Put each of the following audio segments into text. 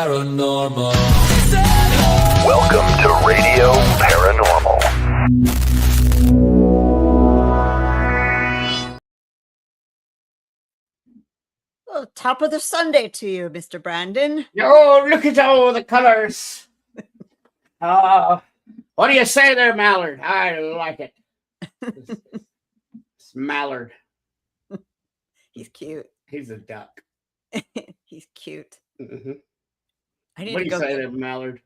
Paranormal. Welcome to Radio Paranormal. Well, top of the Sunday to you, Mr. Brandon. Oh, look at all the colors. What do you say there, Mallard? I like it. It's Mallard. He's cute. He's a duck. He's cute. Mm-hmm. I need What to do go. you say there, Mallard?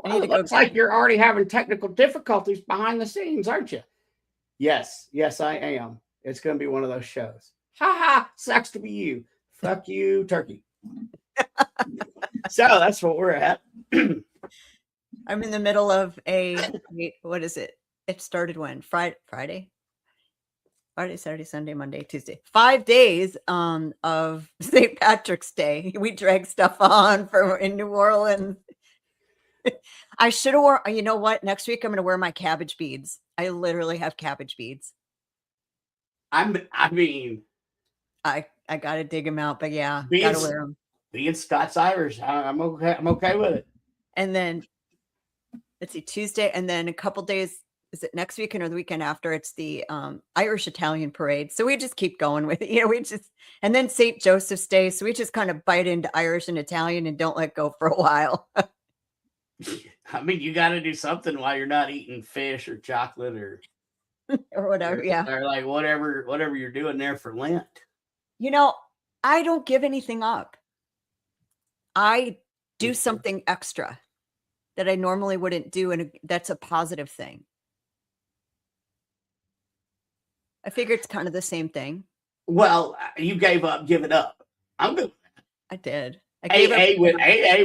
I Well, need it to go looks like you're already having technical difficulties behind the scenes, aren't you? Yes, I am. It's going to be one of those shows. Ha ha! Sucks to be you. Fuck you, turkey. So that's what we're at. I'm in the middle of what is it? It started when? Friday, Saturday, Sunday, Monday, Tuesday. 5 days of St. Patrick's Day. We drag stuff on in New Orleans. I should have worn, you know what? Next week I'm going to wear my cabbage beads. I literally have cabbage beads. I mean, I got to dig them out, but yeah, got to wear them. Being Scots Irish, I'm okay. I'm okay with it. And then let's see, Tuesday, and then a couple days. Is it next weekend or the weekend after? It's the Irish Italian parade. So we just keep going with it. And then St. Joseph's Day. So we just kind of bite into Irish and Italian and don't let go for a while. I mean, you got to do something while you're not eating fish or chocolate or whatever. Yeah. Or like whatever you're doing there for Lent. I don't give anything up. I do something extra that I normally wouldn't do. And that's a positive thing. I figure it's kind of the same thing. Well, you gave up giving up. I'm good with that. I did. AA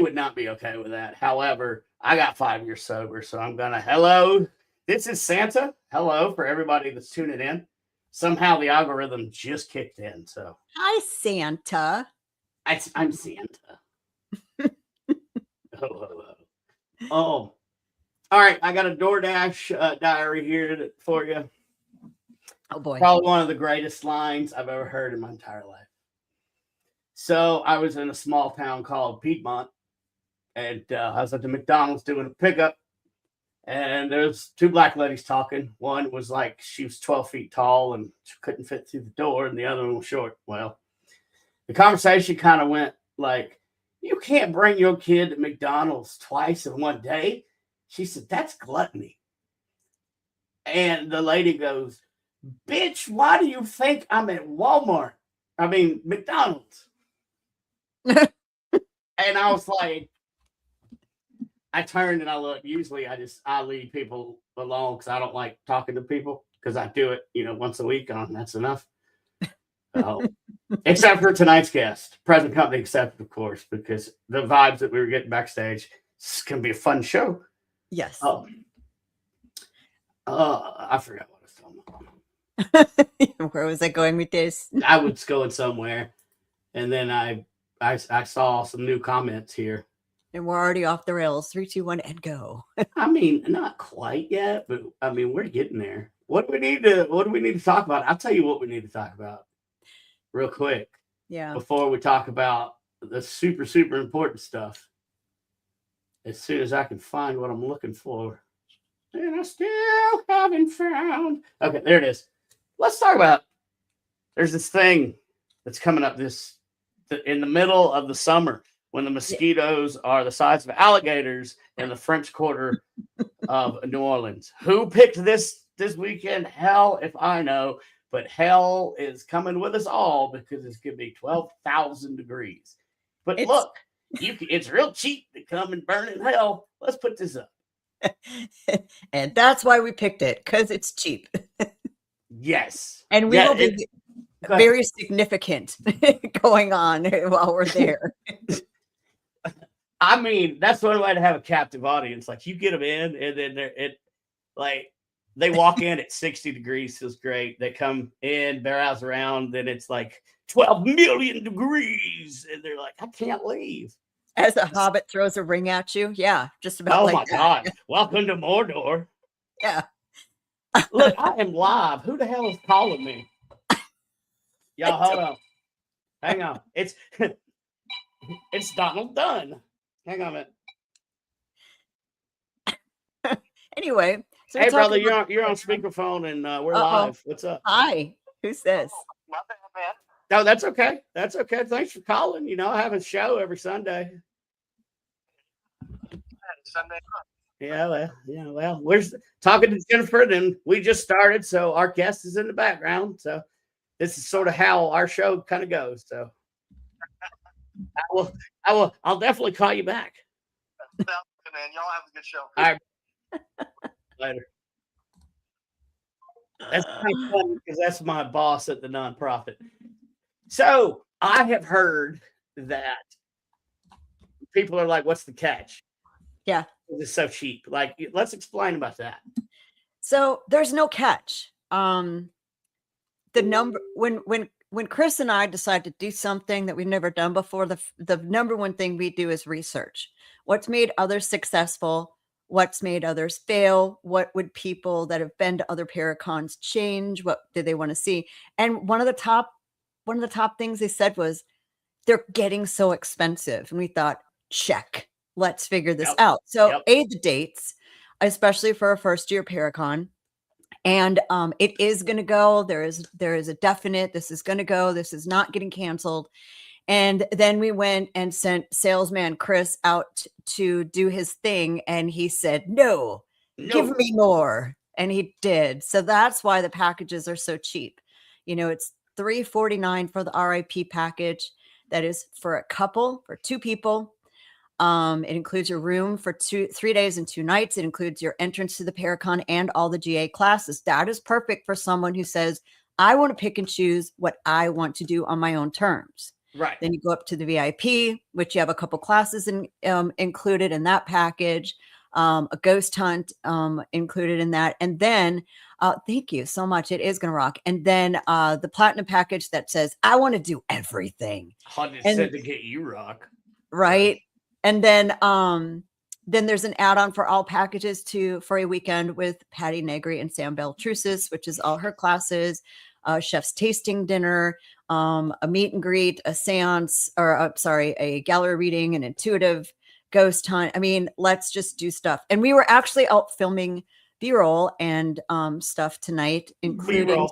would not be okay with that. However, I got 5 years sober, so I'm gonna. Hello, this is Santa. Hello for everybody that's tuning in. Somehow the algorithm just kicked in. So hi, Santa. I'm Santa. Oh, all right. I got a DoorDash diary here for you. Oh boy. Probably one of the greatest lines I've ever heard in my entire life. So I was in a small town called Piedmont, and I was at the McDonald's doing a pickup, and there's two black ladies talking. One was like, she was 12 feet tall and she couldn't fit through the door, and the other one was short. Well, the conversation kind of went like, you can't bring your kid to McDonald's twice in one day. She said, that's gluttony. And the lady goes, bitch, why do you think I'm at McDonald's? And I was like, I turned and I looked. Usually I leave people alone because I don't like talking to people because I do it, once a week and that's enough. Except for tonight's guest, present company accepted, of course, because the vibes that we were getting backstage, it's going to be a fun show. Yes. I forgot what I was talking about. Where was I going with this? I was going somewhere, and then I saw some new comments here. And we're already off the rails. 3, 2, 1, and go. I mean, not quite yet, but I mean, we're getting there. What do we need to talk about? I'll tell you what we need to talk about real quick. Yeah. Before we talk about the super, super important stuff. As soon as I can find what I'm looking for. And I still haven't found. Okay, there it is. Let's talk about, there's this thing that's coming up in the middle of the summer when the mosquitoes are the size of alligators in the French Quarter of New Orleans. Who picked this weekend? Hell if I know, but hell is coming with us all because it's going to be 12,000 degrees. But look, it's real cheap to come and burn in hell. Let's put this up. And that's why we picked it, because it's cheap. Yes. And we will be very significant going on while we're there. I mean, that's one way to have a captive audience. Like, you get them in, and then they walk in at 60 degrees, feels great. They come in, browse around, then it's like 12 million degrees, and they're like, I can't leave. As a hobbit throws a ring at you. Yeah, just about oh like my that. God. Welcome to Mordor. Yeah. Look, I am live. Who the hell is calling me? Y'all, hold on. Hang on. It's Donald Dunn. Hang on a minute. Anyway, so Hey, we're brother, talking about- you're on speakerphone and we're Uh-oh. live. What's up? Hi, who's this? My bad, man. No, that's okay. That's okay. Thanks for calling. You know, I have a show every Sunday. Sunday. Yeah, well, we're talking to Jennifer, and we just started, so our guest is in the background. So this is sort of how our show kind of goes. So I'll definitely call you back. Sounds good, man. Y'all have a good show. All right. Later. That's kind of fun because that's my boss at the nonprofit. So I have heard that people are like, "What's the catch?" Yeah. It's so cheap. Like, let's explain about that. So there's no catch. The number when Chris and I decide to do something that we've never done before, the number one thing we do is research. What's made others successful? What's made others fail? What would people that have been to other Paracons change? What did they want to see? And one of the top things they said was they're getting so expensive. And we thought, check, let's figure this out. So the dates, especially for a first year Paracon. And it is going to go. There is a definite, this is going to go. This is not getting canceled. And then we went and sent salesman Chris out to do his thing. And he said, no, give me more. And he did. So that's why the packages are so cheap. You know, it's $349 for the RIP package. That is for a couple, for two people. It includes your room for 3 days and 2 nights. It includes your entrance to the Paracon and all the GA classes. That is perfect for someone who says, I want to pick and choose what I want to do on my own terms. Right. Then you go up to the VIP, which you have a couple classes included in that package, a ghost hunt included in that. And then, thank you so much. It is going to rock. And then the platinum package that says, I want to do everything. 100% to get you rock. Right. And then there's an add-on for all packages for a weekend with Patty Negri and Sam Beltrusis, which is all her classes, chef's tasting dinner, a meet and greet, a seance, a gallery reading, an intuitive ghost hunt. I mean, let's just do stuff. And we were actually out filming B-roll and stuff tonight, including B-roll.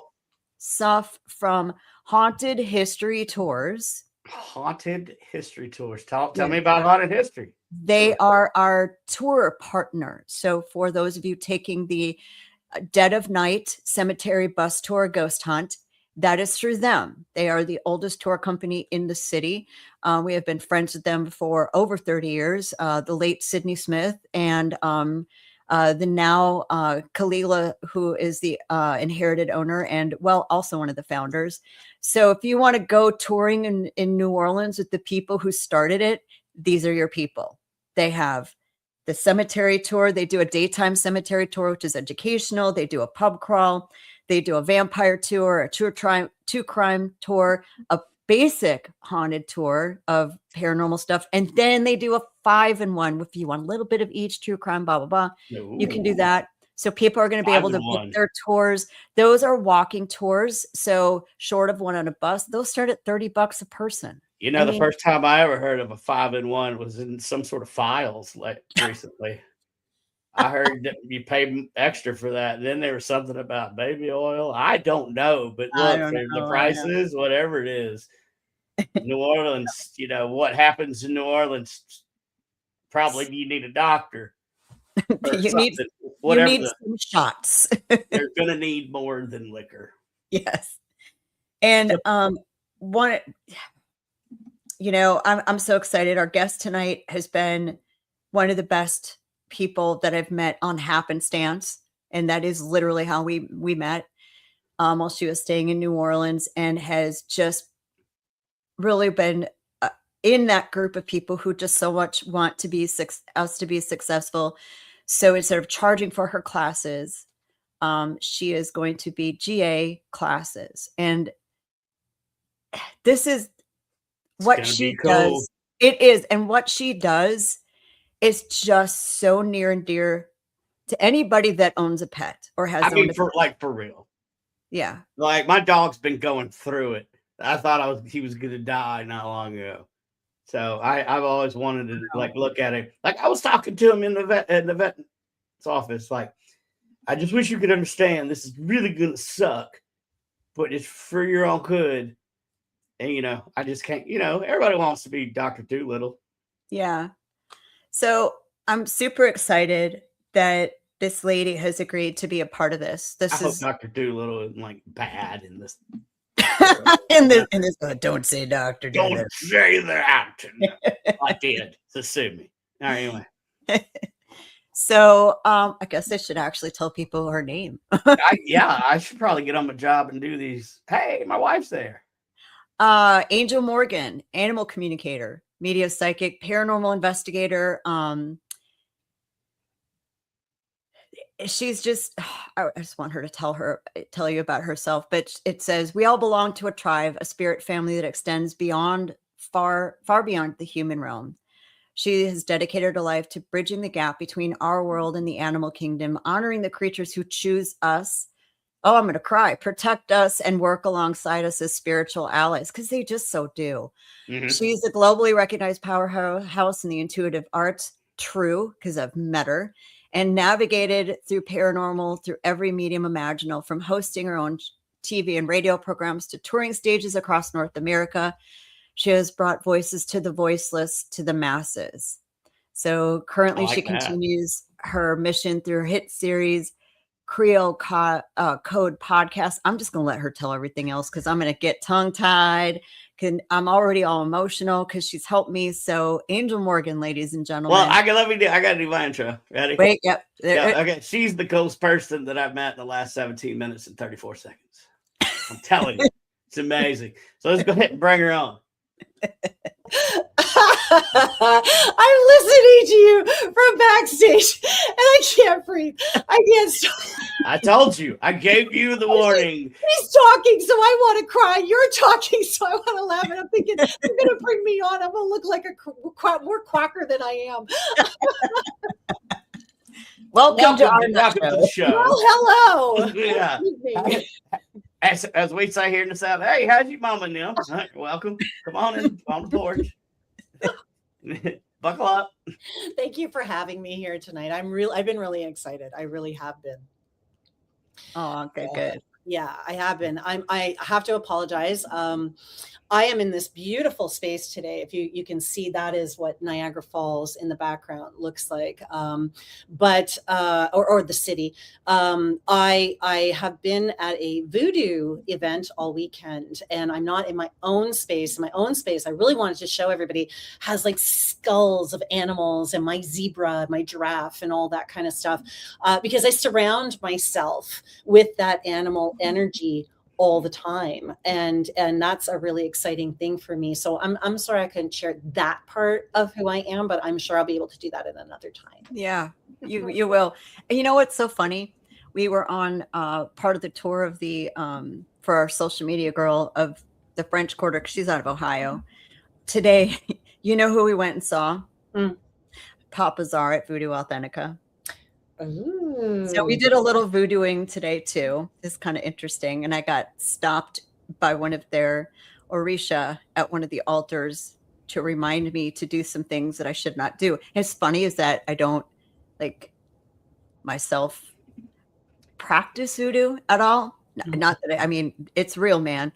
Stuff from haunted history tours. Haunted history tours. Tell me about haunted history. They are our tour partner. So for those of you taking the Dead of Night Cemetery Bus Tour Ghost Hunt, that is through them. They are the oldest tour company in the city. We have been friends with them for over 30 years. The late Sydney Smith and the now Kalila, who is the inherited owner and also one of the founders. So if you want to go touring in New Orleans with the people who started it, these are your people. They have the cemetery tour. They do a daytime cemetery tour, which is educational. They do a pub crawl. They do a vampire tour, a true crime tour, a basic haunted tour of paranormal stuff. And then they do a 5-in-1 if you want a little bit of each, true crime, blah, blah, blah. Ooh. You can do that. So people are going to be able to book their tours. Those are walking tours. So short of one on a bus, those start at $30 a person. You know, the first time I ever heard of a 5-in-1 was in some sort of files like recently. I heard that you pay extra for that. And then there was something about baby oil. I don't know, but look, the prices, whatever it is. New Orleans, you know, what happens in New Orleans, probably you need a doctor. You need some shots. They're going to need more than liquor. Yes. And I'm so excited. Our guest tonight has been one of the best people that I've met on happenstance. And that is literally how we met while she was staying in New Orleans, and has just really been in that group of people who just so much want to be us to be successful. So instead of charging for her classes, she is going to be GA classes. And this is what she does. It is. And what she does is just so near and dear to anybody that owns a pet or has for real. Yeah. Like my dog's been going through it. I thought he was going to die not long ago. So I've always wanted to like look at it. Like I was talking to him in the vet's office. Like, I just wish you could understand this is really gonna suck, but it's for your own good. And I just can't. Everybody wants to be Dr. Doolittle. Yeah. So I'm super excited that this lady has agreed to be a part of this. I hope Dr. Doolittle isn't like bad in this. in this. Don't say Dr. Doolittle. Don't say that. I did. So sue me. All right, anyway. So I guess I should actually tell people her name. I should probably get on my job and do these. Hey, my wife's there. Angel Morgan, animal communicator, media psychic, paranormal investigator. She's just, I just want her to tell you about herself, but it says, we all belong to a tribe, a spirit family that extends far beyond the human realm. She has dedicated her life to bridging the gap between our world and the animal kingdom, honoring the creatures who choose us. Oh, I'm going to cry. Protect us and work alongside us as spiritual allies, because they just so do. Mm-hmm. She's a globally recognized powerhouse in the intuitive arts. True, because I've met her, and navigated through paranormal through every medium imaginable, from hosting her own TV and radio programs to touring stages across North America. She has brought voices to the voiceless, to the masses. So currently she continues her mission through her hit series, Creole Code podcast. I'm just going to let her tell everything else because I'm going to get tongue-tied. I'm already all emotional because she's helped me. So Angel Morgan, ladies and gentlemen. Well, I got to do my intro. Ready? Wait, yep. Yeah, okay. She's the coolest person that I've met in the last 17 minutes and 34 seconds. I'm telling you, it's amazing. So let's go ahead and bring her on. I'm listening to you from backstage and I can't breathe. I can't stop. I told you. I gave you the warning. He's talking, so I want to cry. You're talking, so I want to laugh. And I'm thinking, they're going to bring me on. I'm going to look like a more quacker than I am. Welcome to the show. Oh, hello. Yeah. As we say here in the South, hey, how's your mama now? Right, welcome. Come on in on the porch. Buckle up. Thank you for having me here tonight. I've been really excited. I really have been. Oh, okay, good. Yeah, I have been. I have to apologize. I am in this beautiful space today. If you can see, that is what Niagara Falls in the background looks like. But the city. I have been at a voodoo event all weekend, and I'm not in my own space. My own space, I really wanted to show everybody, has like skulls of animals and my zebra, my giraffe, and all that kind of stuff. Because I surround myself with that animal energy all the time, and that's a really exciting thing for me. So I'm sorry I couldn't share that part of who I am, but I'm sure I'll be able to do that at another time. Yeah, you will. And you know what's so funny? We were on part of the tour of the for our social media girl of the French Quarter, because she's out of Ohio. Today, you know who we went and saw? Papa Czar at Voodoo Authentica. Ooh. So we did a little voodooing today too. It's kind of interesting. And I got stopped by one of their Orisha at one of the altars to remind me to do some things that I should not do. And it's funny is that I don't myself practice voodoo at all. Not that I mean, it's real, man.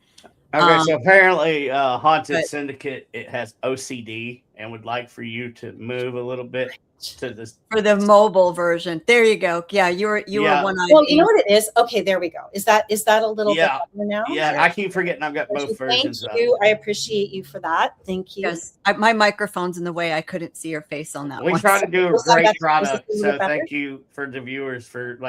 Okay, so apparently Haunted Syndicate, it has OCD and would like for you to move a little bit to this for the mobile version. There you go. Yeah, you were one-eyed. Well, you know what it is? Okay, there we go. Is that a little bit better now? Yeah, I keep forgetting I've got both versions. Thank you. I appreciate you for that. Thank you. Yes, my microphone's in the way. I couldn't see your face on that. We try to do a great product, so thank you for the viewers for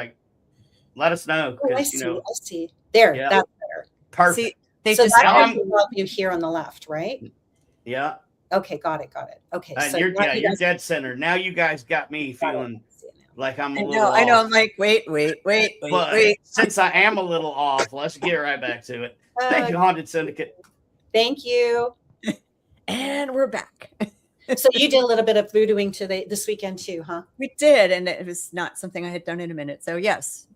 let us know. I see. There, that's better. Perfect. See, that will help you here on the left, right? Yeah. Okay, got it. Okay, so you're dead center. Now you guys got me feeling like I'm a little off. I know. I'm like, wait. Since I am a little off, let's get right back to it. Thank you, Haunted Syndicate. Thank you. And we're back. So you did a little bit of voodooing this weekend too, huh? We did, and it was not something I had done in a minute. So yes.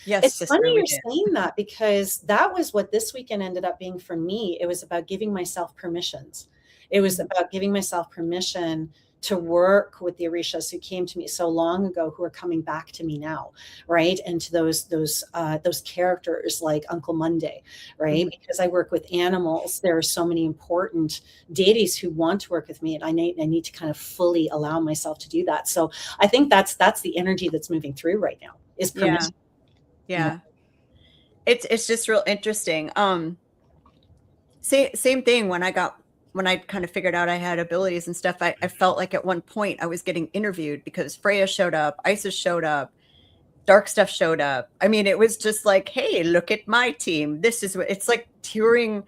It's funny you're saying that, because that was what this weekend ended up being for me. It was about giving myself permissions. It was about giving myself permission to work with the Orishas who came to me so long ago, who are coming back to me now, right? And to those characters like Uncle Monday, right? Because I work with animals, there are so many important deities who want to work with me, and I need to kind of fully allow myself to do that. So I think that's the energy that's moving through right now, is permission. Yeah. It's just real interesting. Same thing when I kind of figured out I had abilities and stuff. I felt like at one point I was getting interviewed because Freya showed up, Isis showed up, Dark Stuff showed up. I mean, it was just like, hey, look at my team. This is what it's like, touring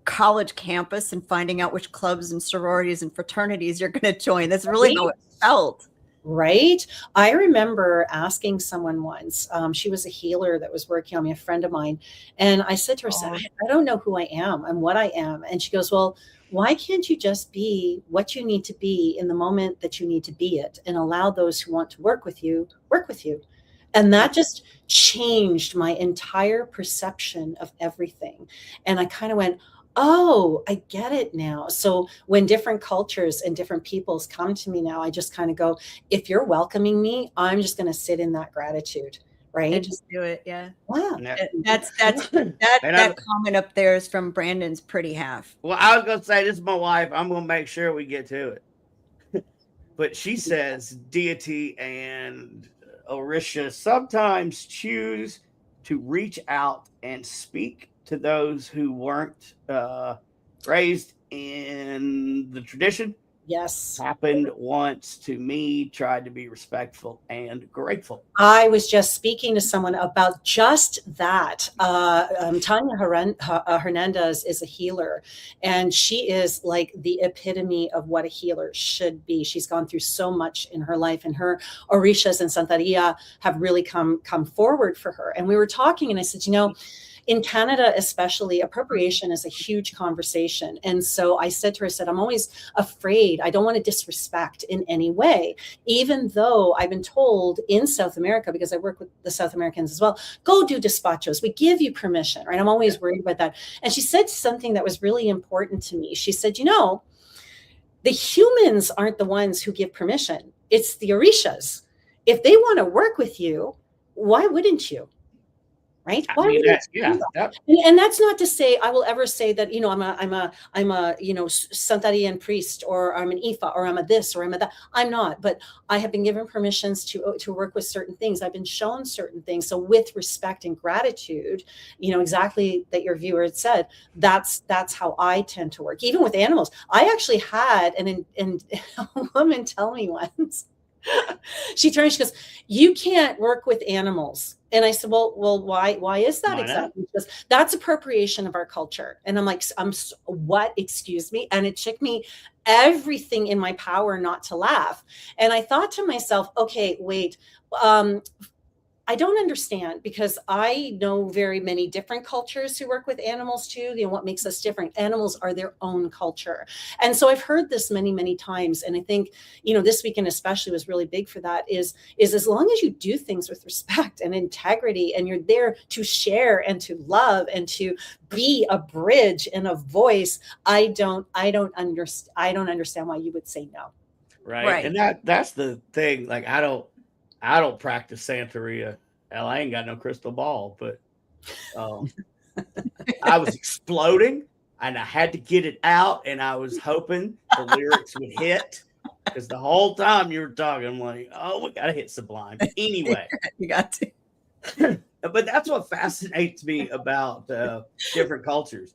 college campus and finding out which clubs and sororities and fraternities you're going to join. That's really how it felt. Right. I remember asking someone once, she was a healer that was working on me, a friend of mine. And I said to her, I don't know who I am and what I am. And she goes, well, why can't you just be what you need to be in the moment that you need to be it, and allow those who want to work with you, work with you? And that just changed my entire perception of everything. And I kind of went, oh, I get it now. So when different cultures and different peoples come to me now, I just kind of go, if you're welcoming me, I'm just going to sit in that gratitude. Right. And just do it. Yeah. Wow. That comment up there is from Brandon's pretty half. Well, I was going to say, this is my wife. I'm going to make sure we get to it. But she says deity and Orisha sometimes choose to reach out and speak to those who weren't raised in the tradition. Yes. Happened once to me, tried to be respectful and grateful. I was just speaking to someone about just that. Tanya Hernandez is a healer, and she is like the epitome of what a healer should be. She's gone through so much in her life, and her Orishas and Santeria have really come forward for her. And we were talking, and I said, in Canada, especially, appropriation is a huge conversation. And so I said to her, I'm always afraid. I don't want to disrespect in any way, even though I've been told in South America, because I work with the South Americans as well, go do despachos. We give you permission, right? I'm always worried about that. And she said something that was really important to me. She said, the humans aren't the ones who give permission. It's the Orishas. If they want to work with you, why wouldn't you? Right. And that's not to say I will ever say that, I'm a Santarian priest, or I'm an Ifa, or I'm a this, or I'm a that. I'm not, but I have been given permissions to work with certain things. I've been shown certain things. So with respect and gratitude, exactly that your viewer had said, that's how I tend to work. Even with animals. I actually had a woman tell me once, she turned, she goes, you can't work with animals. And I said, well, why is that exactly? Because that's appropriation of our culture. And I'm like, what? Excuse me. And it took me everything in my power not to laugh. And I thought to myself, okay, wait, I don't understand, because I know very many different cultures who work with animals too. What makes us different? Animals are their own culture. And so I've heard this many, many times. And I think, this weekend especially was really big for that, is as long as you do things with respect and integrity, and you're there to share and to love and to be a bridge and a voice, I don't understand why you would say no. Right. And that's the thing. Like, I don't practice Santeria. Hell, I ain't got no crystal ball, but I was exploding, and I had to get it out, and I was hoping the lyrics would hit, because the whole time you were talking, I'm like, oh, we got to hit Sublime. Anyway. You got to. But that's what fascinates me about different cultures.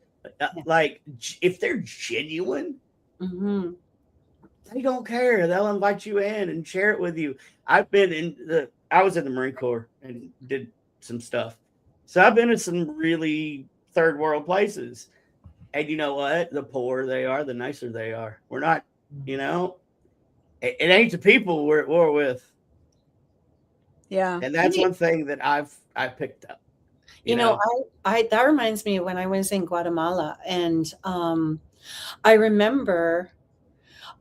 Like, if they're genuine, they don't care. They'll invite you in and share it with you. I was in the Marine Corps and did some stuff. So I've been in some really third world places. And you know what? The poorer they are, the nicer they are. We're not, it ain't the people we're with. Yeah. And that's one thing that I picked up. That reminds me of when I was in Guatemala, and I remember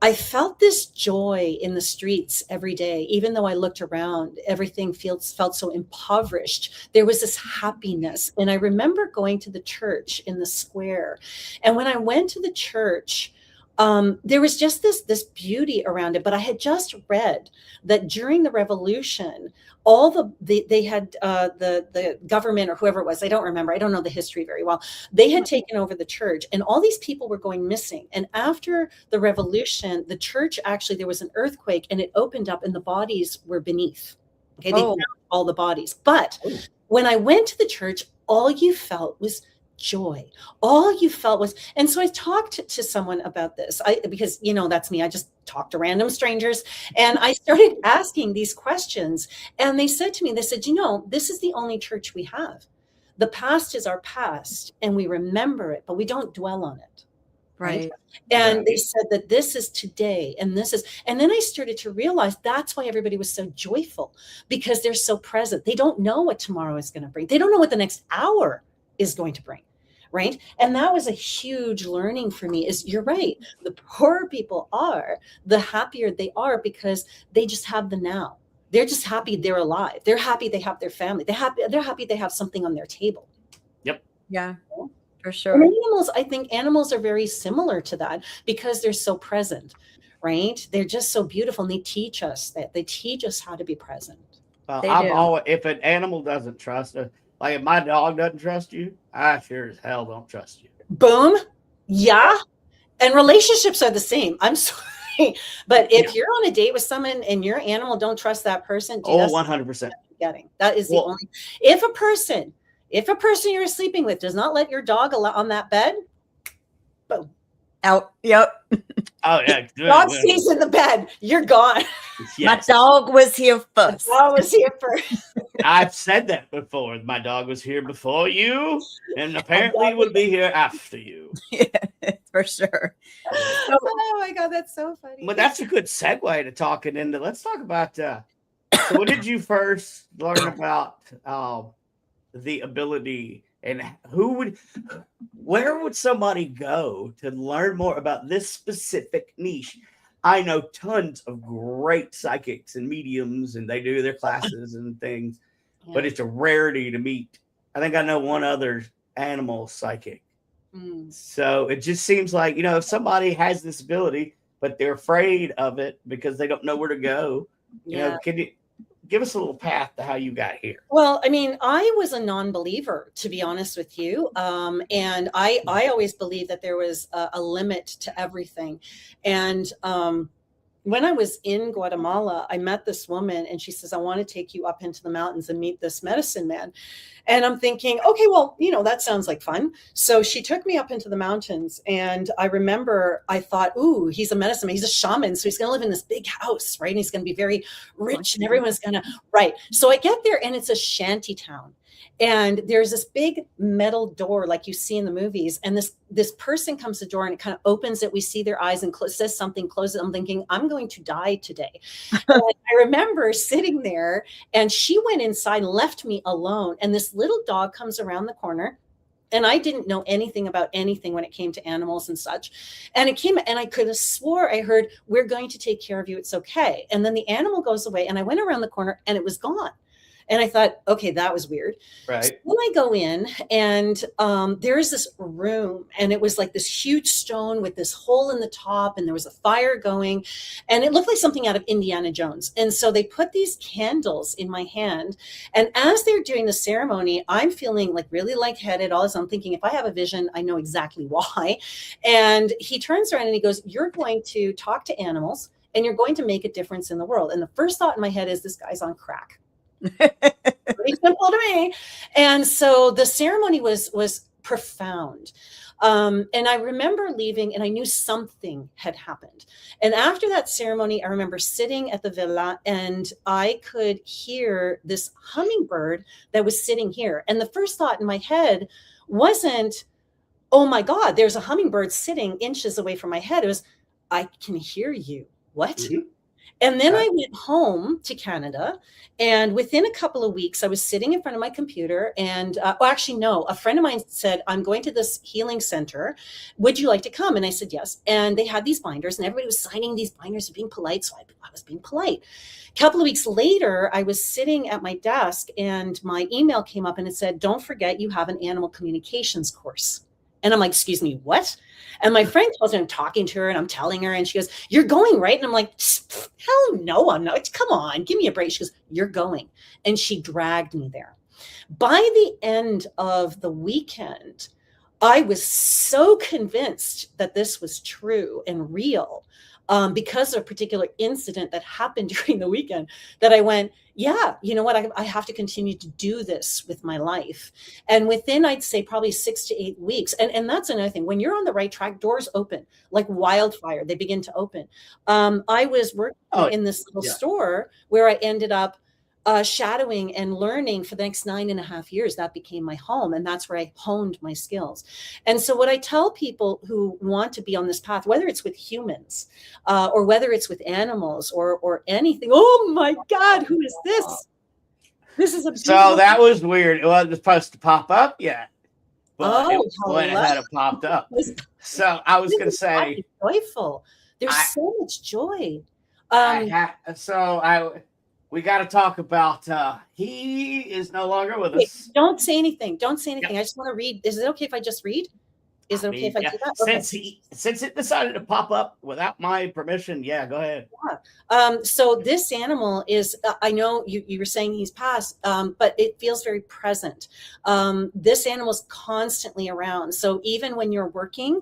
I felt this joy in the streets every day. Even though I looked around, everything felt so impoverished. There was this happiness. And I remember going to the church in the square. And when I went to the church, there was just this beauty around it. But I had just read that during the revolution, they had the government or whoever it was, I don't remember, I don't know the history very well, they had taken over the church, and all these people were going missing. And after the revolution, the church, actually, there was an earthquake and it opened up and the bodies were beneath. Okay, they found all the bodies. But when I went to the church, all you felt was joy. All you felt was, and so I talked to someone about this, because that's me. I just talk to random strangers, and I started asking these questions, and they said to me, they said, this is the only church we have. The past is our past, and we remember it, but we don't dwell on it. Right. And they said that this is today, and then I started to realize that's why everybody was so joyful, because they're so present. They don't know what tomorrow is going to bring. They don't know what the next hour is going to bring. Right. And that was a huge learning for me. Is you're right. The poorer people are, the happier they are, because they just have the now. They're just happy they're alive. They're happy they have their family. They're happy they have something on their table. Yep. Yeah, for sure. And animals, I think animals are very similar to that, because they're so present. Right. They're just so beautiful, and they teach us how to be present. Well, if an animal doesn't trust us, like if my dog doesn't trust you, I sure as hell don't trust you. Boom. Yeah. And relationships are the same. I'm sorry. But if you're on a date with someone and your animal don't trust that person, 100%. That is the only. If a person you're sleeping with does not let your dog on that bed, boom. Out. Yep. Oh yeah. Dog stays in the bed. You're gone. My Yes. dog was here first. I've said that before. My dog was here before you, and apparently will be here after you. Yeah, for sure. Oh my God, that's so funny. But that's a good segue to talking into. Let's talk about. So when did you first learn about the ability, and where would somebody go to learn more about this specific niche? I know tons of great psychics and mediums, and they do their classes and things, but it's a rarity to meet. I think I know one other animal psychic. So it just seems like, if somebody has this ability, but they're afraid of it because they don't know where to go, can you give us a little path to how you got here? Well, I mean, I was a non-believer, to be honest with you. And I always believed that there was a limit to everything. And when I was in Guatemala, I met this woman, and she says, I want to take you up into the mountains and meet this medicine man. And I'm thinking, okay, well, that sounds like fun. So she took me up into the mountains, and I remember I thought, ooh, he's a medicine man. He's a shaman. So he's going to live in this big house, right? And he's going to be very rich, and everyone's going to, right. So I get there, and it's a shanty town. And there's this big metal door like you see in the movies. And this person comes to the door, and it kind of opens it. We see their eyes and says something, closes it. I'm thinking, I'm going to die today. And I remember sitting there, and she went inside and left me alone. And this little dog comes around the corner. And I didn't know anything about anything when it came to animals and such. And it came, and I could have swore I heard, we're going to take care of you. It's okay. And then the animal goes away, and I went around the corner, and it was gone. And I thought, okay, that was weird. Right. So then I go in, and there is this room, and it was like this huge stone with this hole in the top, and there was a fire going, and it looked like something out of Indiana Jones. And so they put these candles in my hand, and as they're doing the ceremony, I'm feeling like really lightheaded. All this, I'm thinking, if I have a vision, I know exactly why. And he turns around and he goes, you're going to talk to animals, and you're going to make a difference in the world. And the first thought in my head is, this guy's on crack. Pretty simple to me. And so the ceremony was profound. And I remember leaving, and I knew something had happened. And after that ceremony, I remember sitting at the villa, and I could hear this hummingbird that was sitting here. And the first thought in my head wasn't, oh my God, there's a hummingbird sitting inches away from my head. It was, I can hear you. What? Mm-hmm. And then I went home to Canada, and within a couple of weeks, I was sitting in front of my computer, and a friend of mine said, I'm going to this healing center. Would you like to come? And I said, yes. And they had these binders, and everybody was signing these binders and being polite. So I was being polite. A couple of weeks later, I was sitting at my desk, and my email came up, and it said, don't forget you have an animal communications course. And I'm like, excuse me, what? And my friend tells me I'm talking to her and I'm telling her, and she goes, you're going, right? And I'm like, hell no, I'm not. Come on, give me a break. She goes, you're going. And she dragged me there. By the end of the weekend, I was so convinced that this was true and real, because of a particular incident that happened during the weekend, that I went, yeah, you know what? I have to continue to do this with my life. And within, I'd say probably 6 to 8 weeks. And that's another thing. When you're on the right track, doors open like wildfire. They begin to open. I was working in this little store where I ended up shadowing and learning for the next 9.5 years. That became my home. And that's where I honed my skills. And so what I tell people who want to be on this path, whether it's with humans or whether it's with animals or anything, oh my God, who is this? This is a so that was weird. It wasn't supposed to pop up yet, but it had popped up. So I was going to say, joyful. There's so much joy. We got to talk about, he is no longer with us. Don't say anything. Don't say anything. I just want to read. Is it okay if I just read? Is it okay if I do that? Okay. Since it decided to pop up without my permission, yeah, go ahead. Yeah. So this animal is, I know you were saying he's passed, but it feels very present. This animal is constantly around. So even when you're working,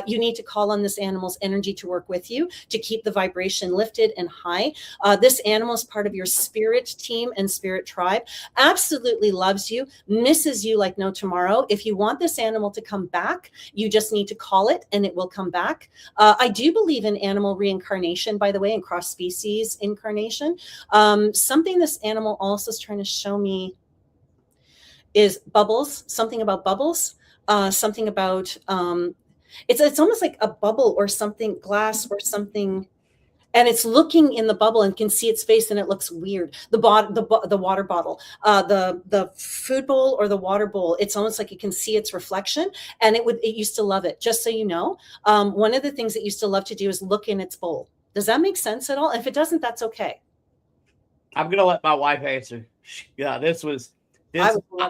you need to call on this animal's energy to work with you, to keep the vibration lifted and high. This animal is part of your spirit team and spirit tribe. Absolutely loves you, misses you like no tomorrow. If you want this animal to come back, you just need to call it and it will come back. I do believe in animal reincarnation, by the way, and cross species incarnation. Something this animal also is trying to show me is bubbles, something about bubbles, something about, it's almost like a bubble or something, glass or something. And it's looking in the bubble and can see its face, and it looks weird. The water bottle, the food bowl or the water bowl. It's almost like you can see its reflection, and it used to love it. Just so you know, one of the things it used to love to do is look in its bowl. Does that make sense at all? If it doesn't, that's okay. I'm gonna let my wife answer. Yeah,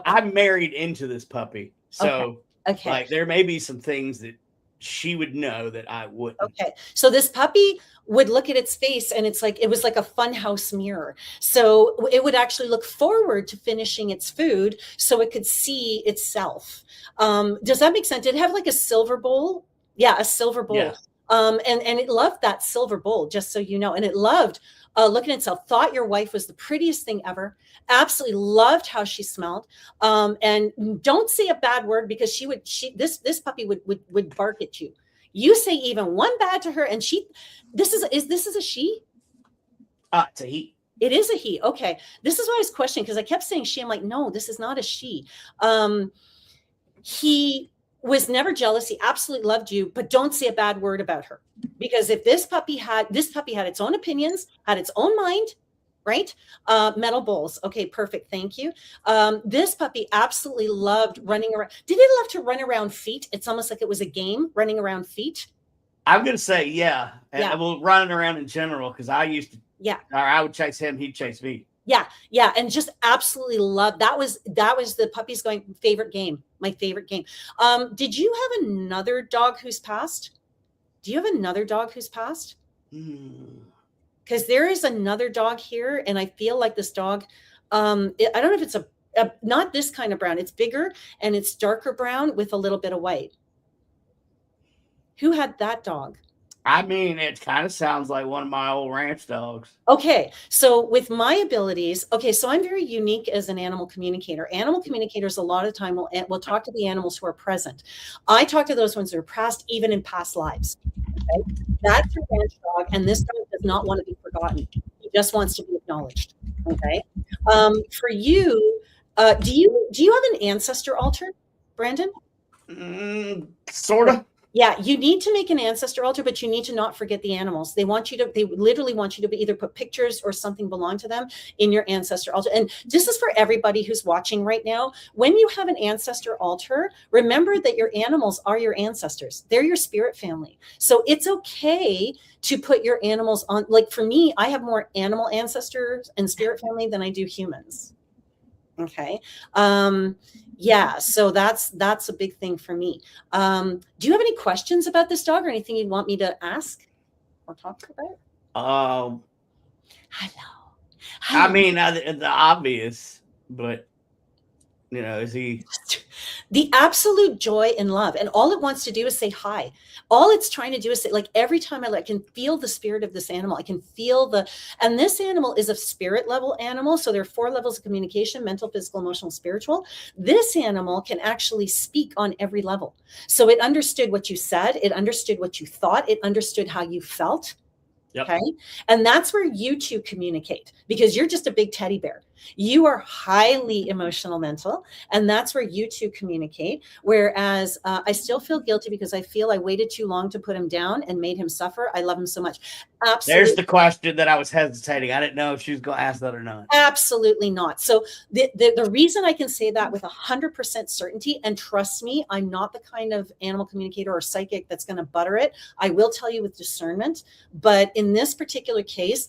I'm married into this puppy, so okay. Like there may be some things that she would know that I wouldn't. Okay. So this puppy would look at its face, and it was like a funhouse mirror. So it would actually look forward to finishing its food so it could see itself. Does that make sense? Did it have like a silver bowl? Yeah, a silver bowl. Yeah. And it loved that silver bowl, just so you know. And it loved looking at itself, thought your wife was the prettiest thing ever, absolutely loved how she smelled. And don't say a bad word, because this puppy would bark at you. You say even one bad to her, and this is a she? It's a he. It is a he. Okay. This is why I was questioning, because I kept saying she. I'm like, no, this is not a she. He was never jealous. He absolutely loved you, but don't say a bad word about her, because if this puppy had its own opinions, had its own mind, right? Metal bowls. Okay, perfect. Thank you. This puppy absolutely loved running around. Did it love to run around feet? It's almost like it was a game, running around feet. I'm going to say, yeah. And well, running around in general, because I used to, or I would chase him, he'd chase me. Yeah. And just absolutely loved. That was the puppy's favorite game. My favorite game. Did you have another dog who's passed? Do you have another dog who's passed? Because there is another dog here, and I feel like this dog, I don't know if it's not this kind of brown. It's bigger and it's darker brown with a little bit of white. Who had that dog? I mean, it kind of sounds like one of my old ranch dogs. Okay. So with my abilities, so I'm very unique as an animal communicator. Animal communicators, a lot of the time, will talk to the animals who are present. I talk to those ones who are past, even in past lives. Okay? That's a ranch dog, and this dog does not want to be forgotten. He just wants to be acknowledged. Okay. For you, do you have an ancestor altar, Brandon? Sort of. Yeah, you need to make an ancestor altar, but you need to not forget the animals. They literally want you to either put pictures or something belong to them in your ancestor altar. And this is for everybody who's watching right now. When you have an ancestor altar, remember that your animals are your ancestors. They're your spirit family. So it's okay to put your animals on. Like for me, I have more animal ancestors and spirit family than I do humans. Okay. Yeah, so that's a big thing for me. Do you have any questions about this dog or anything you'd want me to ask or talk about? Hello. I mean, the obvious, but is he? The absolute joy and love, and all it wants to do is say hi. All it's trying to do is say, like, every time I can feel the spirit of this animal. I can feel and this animal is a spirit level animal. So there are 4 levels of communication: mental, physical, emotional, spiritual. This animal can actually speak on every level. So it understood what you said. It understood what you thought. It understood how you felt. Yep. Okay. And that's where you two communicate, because you're just a big teddy bear. You are highly emotional mental, and that's where you two communicate. Whereas I still feel guilty because I feel I waited too long to put him down and made him suffer. I love him so much. Absolutely. There's the question that I was hesitating. I didn't know if she was going to ask that or not. Absolutely not. So the reason I can say that with 100% certainty, and trust me, I'm not the kind of animal communicator or psychic that's going to butter it. I will tell you with discernment, but in this particular case,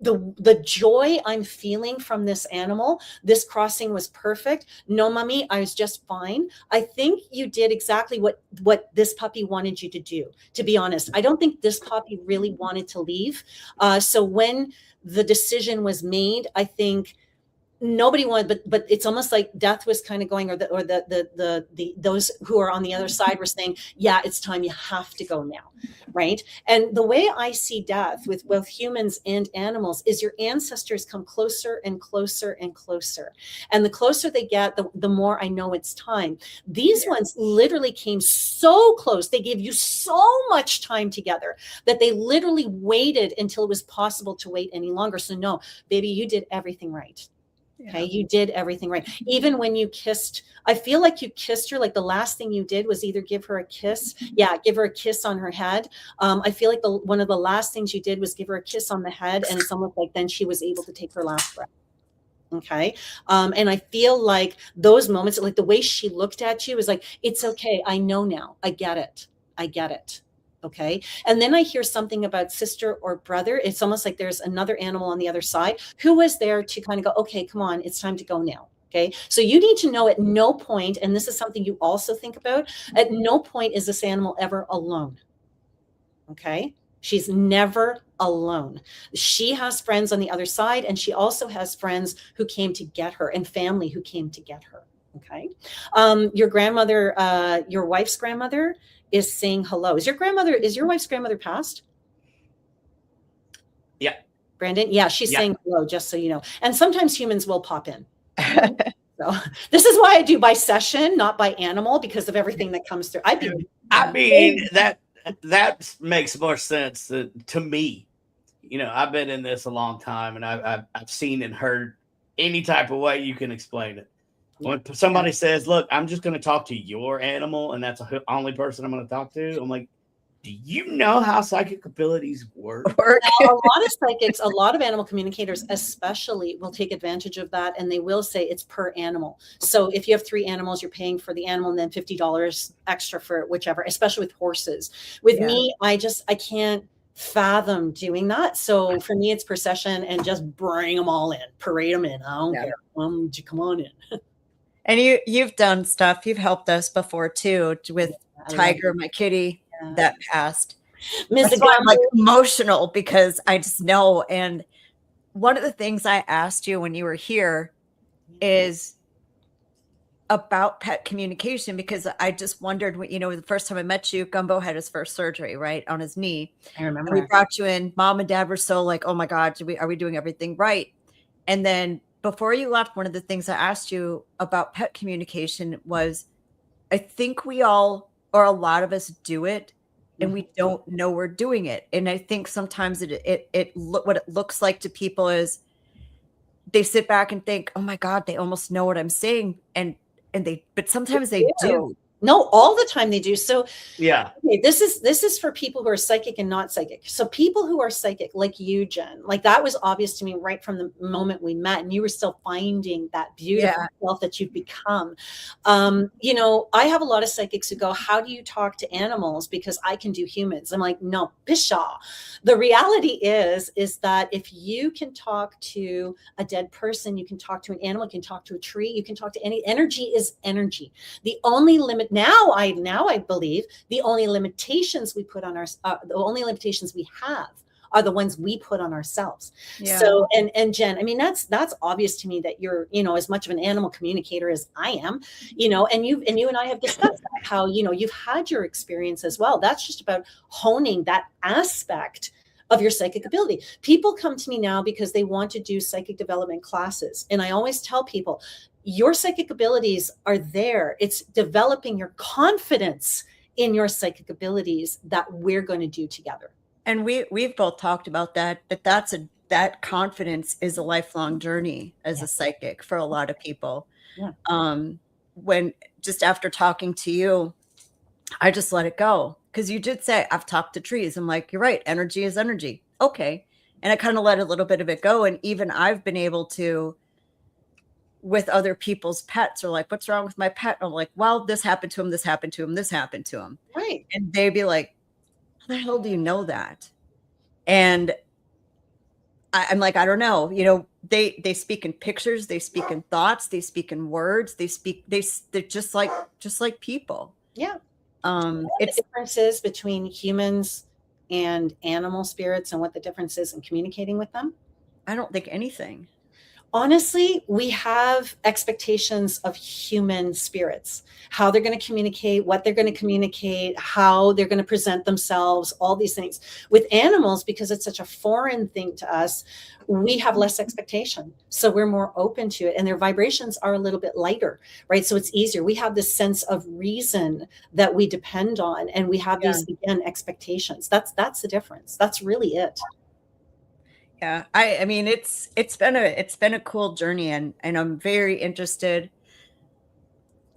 the joy I'm feeling from this animal, this crossing was perfect. No, mommy, I was just fine. I think you did exactly what this puppy wanted you to do. To be honest, I don't think this puppy really wanted to leave. So when the decision was made, I think nobody wanted, but it's almost like death was kind of going, or the those who are on the other side were saying, yeah, it's time, you have to go now, right? And the way I see death with both humans and animals is your ancestors come closer and closer and closer, and the closer they get, the more I know it's time. These ones literally came so close, they gave you so much time together that they literally waited until it was possible to wait any longer. So no, baby, you did everything right. Okay, you did everything right. Even when you kissed, I feel like you kissed her. Like the last thing you did was either give her a kiss. Yeah, give her a kiss on her head. I feel like one of the last things you did was give her a kiss on the head, and it's almost like then she was able to take her last breath. Okay. And I feel like those moments, like the way she looked at you was like, it's okay. I know now. I get it. I get it. Okay. And then I hear something about sister or brother. It's almost like there's another animal on the other side who was there to kind of go, okay, come on, it's time to go now. Okay. So you need to know at no point, and this is something you also think about, at no point is this animal ever alone. Okay. She's never alone. She has friends on the other side, and she also has friends who came to get her and family who came to get her. Okay. Your grandmother, your wife's grandmother, is saying hello. Is your wife's grandmother passed? Yeah. Brandon? Yeah, she's saying hello, just so you know. And sometimes humans will pop in. So this is why I do by session, not by animal, because of everything that comes through. I mean, that makes more sense to me. I've been in this a long time, and I've seen and heard any type of way you can explain it. When somebody says, look, I'm just going to talk to your animal, and that's the only person I'm going to talk to, I'm like, do you know how psychic abilities work? A lot of psychics, a lot of animal communicators especially, will take advantage of that, and they will say it's per animal. So if you have 3 animals, you're paying for the animal and then $50 extra for whichever, especially with horses. With me, I can't fathom doing that. So for me, it's per session, and just bring them all in, parade them in. I don't care. Come on in. And you've done stuff. You've helped us before too, with Tiger, my kitty, that passed. That's why I'm like emotional, because I just know. And one of the things I asked you when you were here is about pet communication, because I just wondered, the first time I met you, Gumbo had his first surgery, right, on his knee. I remember. And we brought you in. Mom and Dad were so like, oh my God, are we doing everything right? And then before you left, one of the things I asked you about pet communication was, I think we all, or a lot of us, do it, and we don't know we're doing it. And I think sometimes what it looks like to people is they sit back and think, oh my God, they almost know what I'm saying. But sometimes they do. No, all the time they do. So Yeah. okay, this is for people who are psychic and not psychic. So people who are psychic, like you, Jen, like that was obvious to me right from the moment we met, and you were still finding that beautiful self that you've become. You know, I have a lot of psychics who go, "How do you talk to animals? Because I can do humans." I'm like, "No, pshaw." The reality is that if you can talk to a dead person, you can talk to an animal, you can talk to a tree, you can talk to any energy is energy. The only limit now I believe the only limitations we put on our the only limitations we have are the ones we put on ourselves. Yeah. So and Jen, I mean that's obvious to me that you're, you know, as much of an animal communicator as I am, you know, and you and I have discussed that, how, you know, you've had your experience as well. That's just about honing that aspect of your psychic ability. People come to me now because they want to do psychic development classes, and I always tell people, your psychic abilities are there. It's developing your confidence in your psychic abilities that we're going to do together. And we've both talked about that confidence is a lifelong journey as a psychic for a lot of people. Yeah. When just after talking to you, I just let it go, because you did say I've talked to trees. I'm like, you're right, energy is energy. Okay. And I kind of let a little bit of it go. And even I've been able to, with other people's pets, are like, what's wrong with my pet? And I'm like, well, this happened to him, this happened to him, this happened to him. Right. And they'd be like, how the hell do you know that? And I'm like, I don't know. You know, they speak in pictures, they speak in thoughts, they speak in words, they're just like people. Yeah. It's the differences between humans and animal spirits and what the difference is in communicating with them. I don't think anything. Honestly, we have expectations of human spirits, how they're going to communicate, what they're going to communicate, how they're going to present themselves, all these things. With animals, because it's such a foreign thing to us, we have less expectation. So we're more open to it, and their vibrations are a little bit lighter, right? So it's easier. We have this sense of reason that we depend on, and we have these, again, expectations. That's the difference. That's really it. Yeah, I mean it's been a cool journey, and I'm very interested.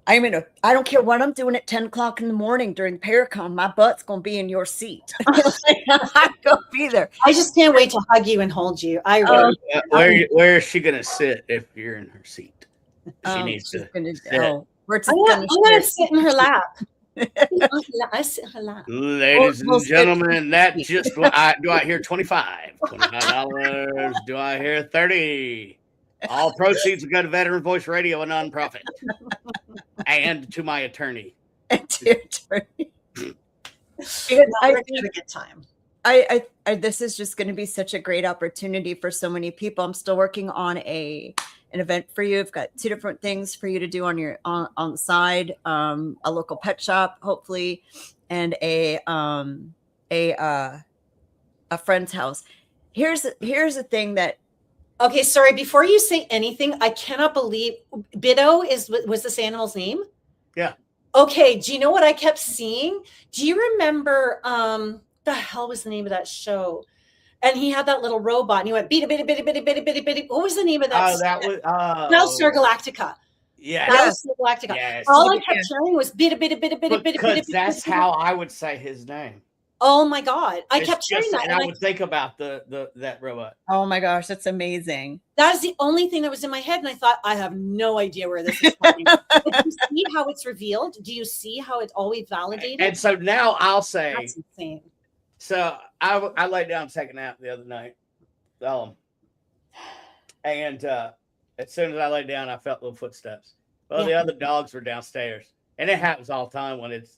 I don't care what I'm doing at 10 o'clock in the morning during Paracon, my butt's gonna be in your seat. I'm gonna be there. I just can't wait to hug you and hold you. I really Where is she gonna sit if you're in her seat? She needs to sit. I'm gonna sit in her lap. I sit in her lap. Ladies and gentlemen, that's just what do I hear $25? Do I hear 30? All proceeds will go to Veteran Voice Radio, a nonprofit. And to my attorney. We're gonna have a good time. I this is just going to be such a great opportunity for so many people. I'm still working on an event for you. I've got 2 different things for you to do on the side. A local pet shop, hopefully, and a friend's house. Here's a thing that. Okay, sorry. Before you say anything, I cannot believe Bido was this animal's name? Yeah. Okay. Do you know what I kept seeing? Do you remember the hell was the name of that show? And he had that little robot, and he went bitty bitty bitty bitty bitty bitty bitty. What was the name of that? Oh, that was Battlestar Galactica. Yeah, Battlestar Galactica. Yes. All I kept hearing was bitty bitty bitty bitty bitty. Because that's how I would say his name. Oh my God. I kept hearing that. And I would think about that robot. Oh my gosh, that's amazing. That is the only thing that was in my head. And I thought, I have no idea where this is coming. Do you see how it's revealed? Do you see how it's always validated? And so now I'll say, that's insane. So I laid down and took a nap the other night. And as soon as I laid down, I felt little footsteps. Well, the other dogs were downstairs. And it happens all the time when it's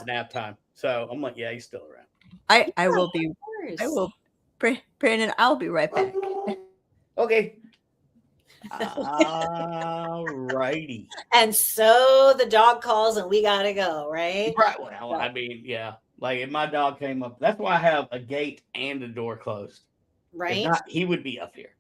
nap time. So I'm like, yeah, he's still around. I will, Brandon, I'll be right back. Okay. All righty. And so the dog calls and we gotta go, right? Right. Well, I mean, yeah. Like if my dog came up, that's why I have a gate and a door closed. Right. If not, he would be up here.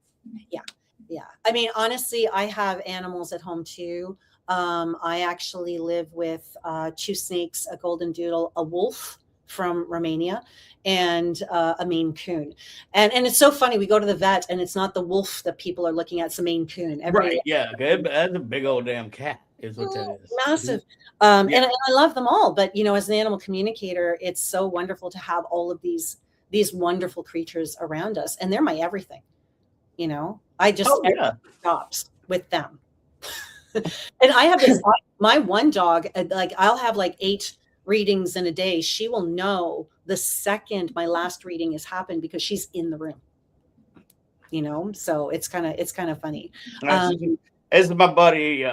Yeah. Yeah. I mean, honestly, I have animals at home too. I actually live with 2 snakes, a golden doodle, a wolf, from Romania, and a Maine Coon. And it's so funny. We go to the vet, and it's not the wolf that people are looking at; it's the Maine Coon. Right? Yeah, okay. That's a big old damn cat, is what that is. Massive. Yeah. And I love them all. But as an animal communicator, it's so wonderful to have all of these wonderful creatures around us, and they're my everything. I just stops with them. And I have this. My one dog, like I'll have like 8 readings in a day. She will know the second my last reading has happened because she's in the room. So it's kind of funny. As my buddy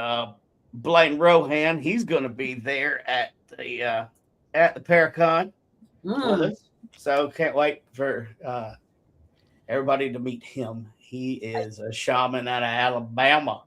Blaine Rohan, he's going to be there at the Paracon with us. So can't wait for everybody to meet him. He is a shaman out of Alabama.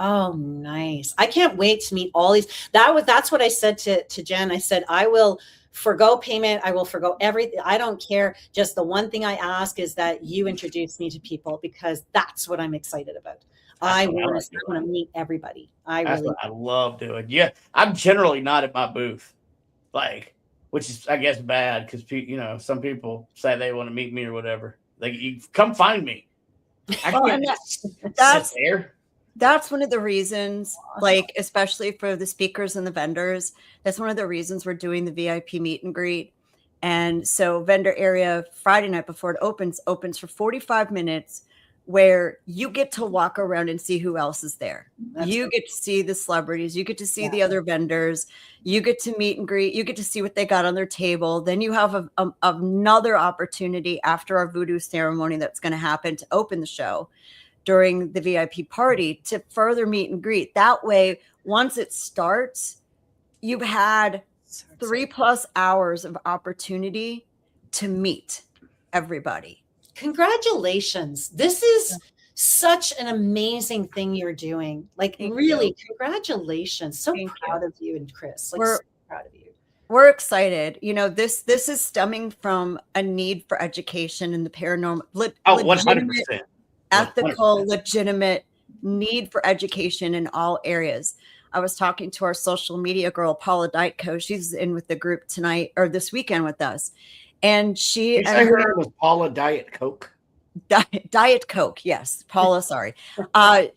Oh, nice. I can't wait to meet all these. That's what I said to Jen. I said, I will forgo payment. I will forgo everything. I don't care. Just the one thing I ask is that you introduce me to people, because that's what I'm excited about. I want to meet everybody. That's what I love doing. Yeah. I'm generally not at my booth, which is, I guess, bad because, some people say they want to meet me or whatever. Like, you come find me. I can't sit there. That's one of the reasons, especially for the speakers and the vendors, that's one of the reasons we're doing the VIP meet and greet. And so vendor area Friday night before it opens for 45 minutes, where you get to walk around and see who else is there. You get to see the celebrities. You get to see the other vendors. You get to meet and greet. You get to see what they got on their table. Then you have another opportunity after our voodoo ceremony that's going to happen to open the show during the VIP party to further meet and greet. That way, once it starts, you've had 3+ hours of opportunity to meet everybody. Congratulations. This is such an amazing thing you're doing. Really, congratulations. So proud of you and Chris. So proud of you. We're excited. This is stemming from a need for education in the paranormal. 100%. Ethical, legitimate need for education in all areas. I was talking to our social media girl, Paula Dietco. She's in with the group tonight or this weekend with us. And her name was Paula Diet Coke. Diet Coke, yes. Paula, sorry.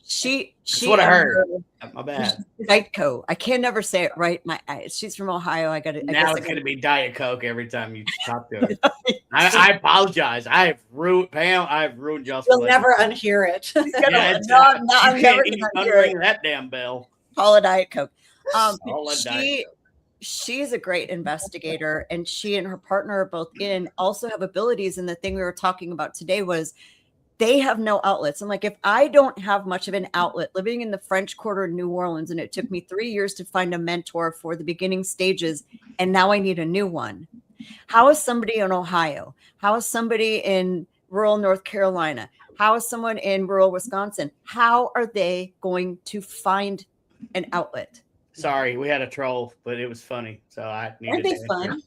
She That's what I heard. My bad. Diet Coke. I can never say it right. She's from Ohio. Now it's going to be Diet Coke every time you talk to her. I apologize. I've ruined y'all's. You'll never unhear it. I'm never going to unhear that damn bell. Paula Diet Coke. Diet Coke. She's a great investigator, and she and her partner are both also have abilities. And the thing we were talking about today was they have no outlets. I'm like, if I don't have much of an outlet living in the French Quarter in New Orleans, and it took me 3 years to find a mentor for the beginning stages, and now I need a new one. How is somebody in Ohio? How is somebody in rural North Carolina? How is someone in rural Wisconsin? How are they going to find an outlet? Sorry, we had a troll, but it was funny, so I needed. Aren't they fun?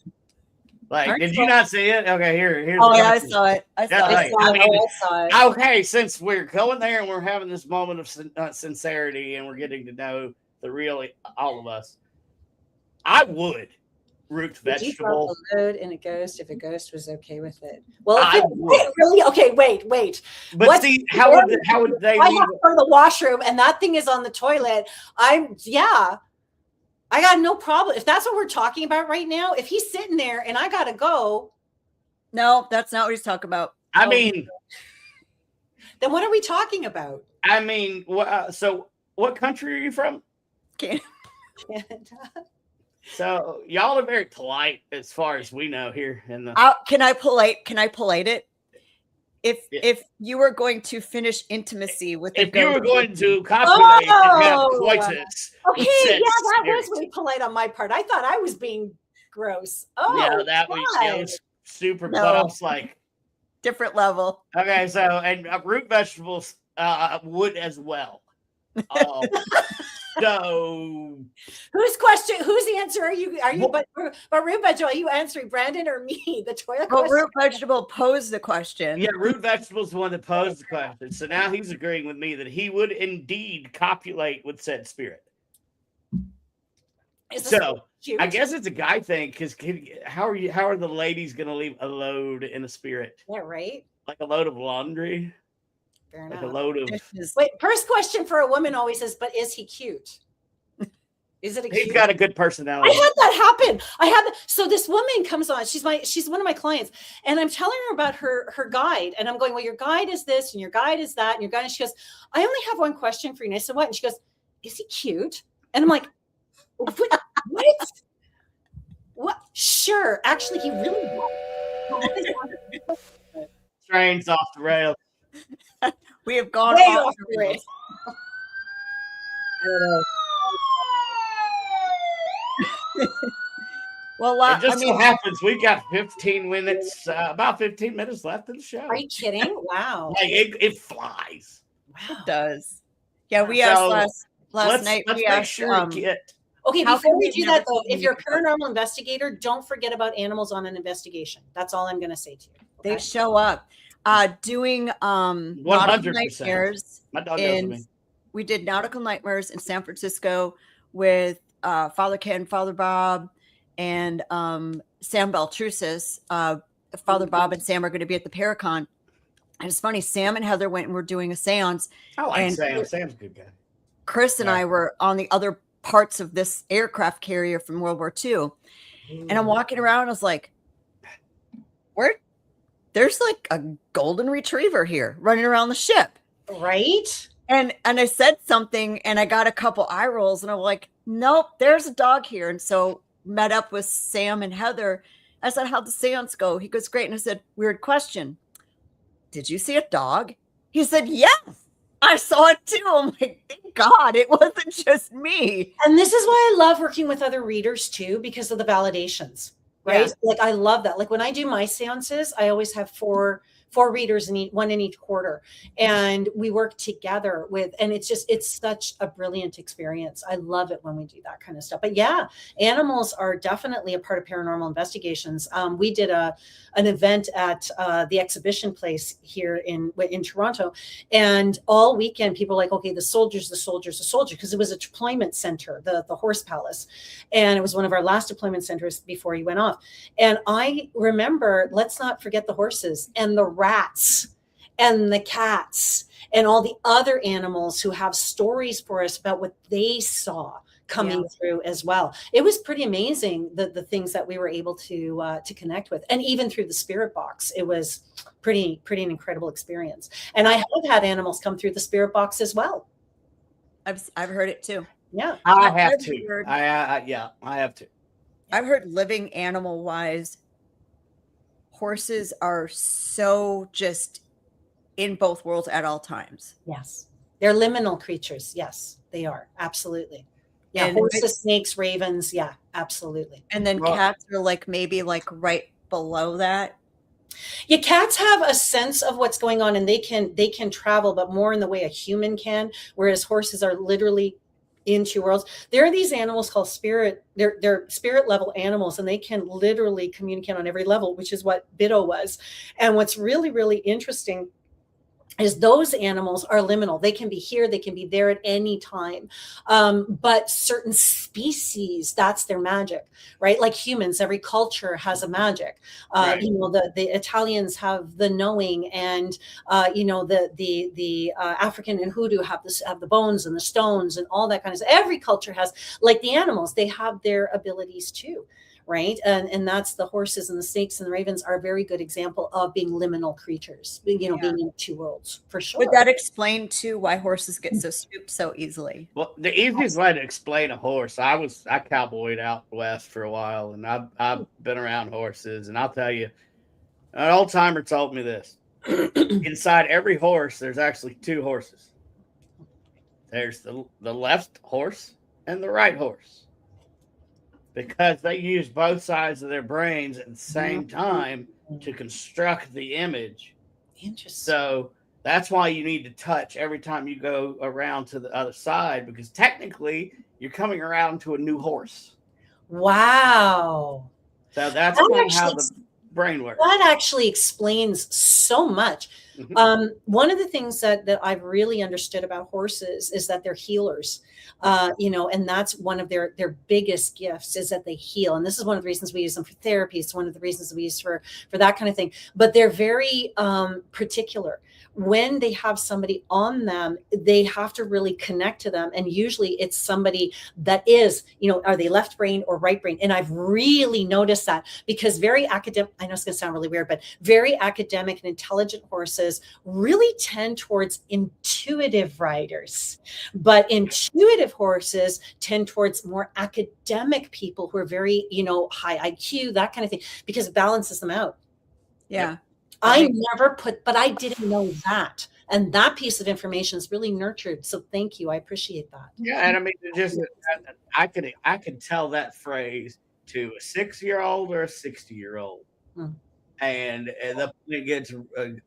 Did you not see it? Okay, here's. Oh yeah, I saw it. I saw it. Okay, since we're going there and we're having this moment of sincerity and we're getting to know the real all of us, I would root vegetables. Would you drop a load in a ghost if a ghost was okay with it? Well, really? Okay, wait. But see, how would they? I have to go to the washroom and that thing is on the toilet. I got no problem. If that's what we're talking about right now, if he's sitting there and I got to go. No, that's not what he's talking about. I mean. Then what are we talking about? I mean, so what country are you from? Canada. So y'all are very polite as far as we know here in the. Can I polite it? If you were going to finish intimacy with if you were going to copulate and have coitus. Okay, that was really polite on my part. I thought I was being gross. Oh, yeah, that was super. No. But I was like, different level. Okay, so and root vegetables would as well. So whose answer are you but root vegetable, are you answering Brandon or me? The toilet question? Root vegetable posed the question. Yeah, root vegetable is the one that posed the question. So now he's agreeing with me that he would indeed copulate with said spirit. Is this So cute? I guess it's a guy thing because how are the ladies going to leave a load in a spirit? Yeah, right. Like a load of laundry? Fair Like enough. a load of. Wait, first question for a woman always is, but is he cute? Is it a He's cute? got a good I personality. had that happen. So this woman comes on. She's one of my clients, and I'm telling her about her guide, and I'm going, well, your guide is this, and your guide is that, and your guide. And she goes, I only have one question for you. And I said, what? And she goes, is he cute? And I'm like, what? What? Sure. Actually, he really was. Trains off the rail. We have gone Way off off the the rails. rails. I don't know. Well, It just so happens we've got 15 minutes, about 15 minutes left of the show. Are you kidding? Wow. Like it flies. Wow. it does. Yeah, we So, asked last night. Let's We make asked, sure to get. Okay, How before come we we've do never that though, seen if you're a you before? paranormal investigator, don't forget about animals on an investigation. That's all I'm going to say to you. They okay? show up doing nautical 100%. nightmares. My dog knows in- me. We did nautical nightmares in San Francisco with Father Ken, Father Bob, and Sam Beltrusis. Father Bob and Sam are going to be at the Paracon. And it's funny, Sam and Heather went and were doing a seance. I like and Sam. Sam's a good guy. Chris and Yeah. I were on the other parts of this aircraft carrier from World War II. And I'm walking around. I was like, there's like a golden retriever here running around the ship. Right? And I said something and I got a couple eye rolls and I'm like, nope, there's a dog here. And so met up with Sam and Heather. I said, how'd the seance go? He goes, great. And I said, weird question. Did you see a dog? He said, yes, I saw it too. I'm like, thank God it wasn't just me. And this is why I love working with other readers too, because of the validations, right? Yeah. Like I love that. Like when I do my seances, I always have four readers one in each quarter, and we work together and it's such a brilliant experience. I love it when we do that kind of stuff. But yeah, animals are definitely a part of paranormal investigations. We did an event at the exhibition place here in Toronto, and all weekend people were like, okay, the soldiers, because it was a deployment center, the Horse Palace, and it was one of our last deployment centers before he went off. And I remember, let's not forget the horses and the rats and the cats and all the other animals who have stories for us about what they saw coming through as well. It was pretty amazing, the things that we were able to connect with, and even through the spirit box, it was pretty an incredible experience. And I have had animals come through the spirit box as well. I've heard it too. Yeah, I I've have to. heard- I have to. I've heard living animal wise, horses are so just in both worlds at all times. yes, they're liminal creatures. Yes, they are, absolutely. Yeah, And horses, snakes, ravens. Yeah, absolutely. And then Well- cats are like maybe like right below that. Yeah, cats have a sense of what's going on, and they can travel, but more in the way a human can, whereas horses are literally in two worlds. There are these animals called they're spirit level animals, and they can literally communicate on every level, which is what Bido was. And what's really, really interesting is those animals are liminal. They can be here, they can be there at any time. But certain species, that's their magic, right? Like humans, every culture has a magic. Right. You know, the Italians have the knowing, and you know, the African and Hoodoo have the bones and the stones and all that kind of stuff. Every culture has, like the animals, they have their abilities too. Right. And that's the horses and the snakes and the ravens are a very good example of being liminal creatures, you know, being in two worlds for sure. Would that explain too why horses get so spooked so easily? Well, the easiest way to explain a horse, I cowboyed out west for a while, and I've been around horses, and I'll tell you, an old timer told me this: inside every horse, there's actually two horses. There's the left horse and the right horse, because they use both sides of their brains at the same time to construct the image. Interesting. So that's why you need to touch every time you go around to the other side, because technically you're coming around to a new horse. Wow. So that's That kind of how actually- brain works. That actually explains so much. One of the things that I've really understood about horses is that they're healers, and that's one of their biggest gifts is that they heal. And this is one of the reasons we use them for therapy. It's one of the reasons we use for that kind of thing. But they're very particular. When they have somebody on them, they have to really connect to them. And usually it's somebody that is, are they left brain or right brain? And I've really noticed that because very academic, I know it's going to sound really weird, but very academic and intelligent horses really tend towards intuitive riders. But intuitive horses tend towards more academic people who are very, high IQ, that kind of thing, because it balances them out. Yeah. I didn't know that. And that piece of information is really nurtured. So thank you. I appreciate that. Yeah. And I mean, I could tell that phrase to a 6-year-old or a 60-year-old. And it gets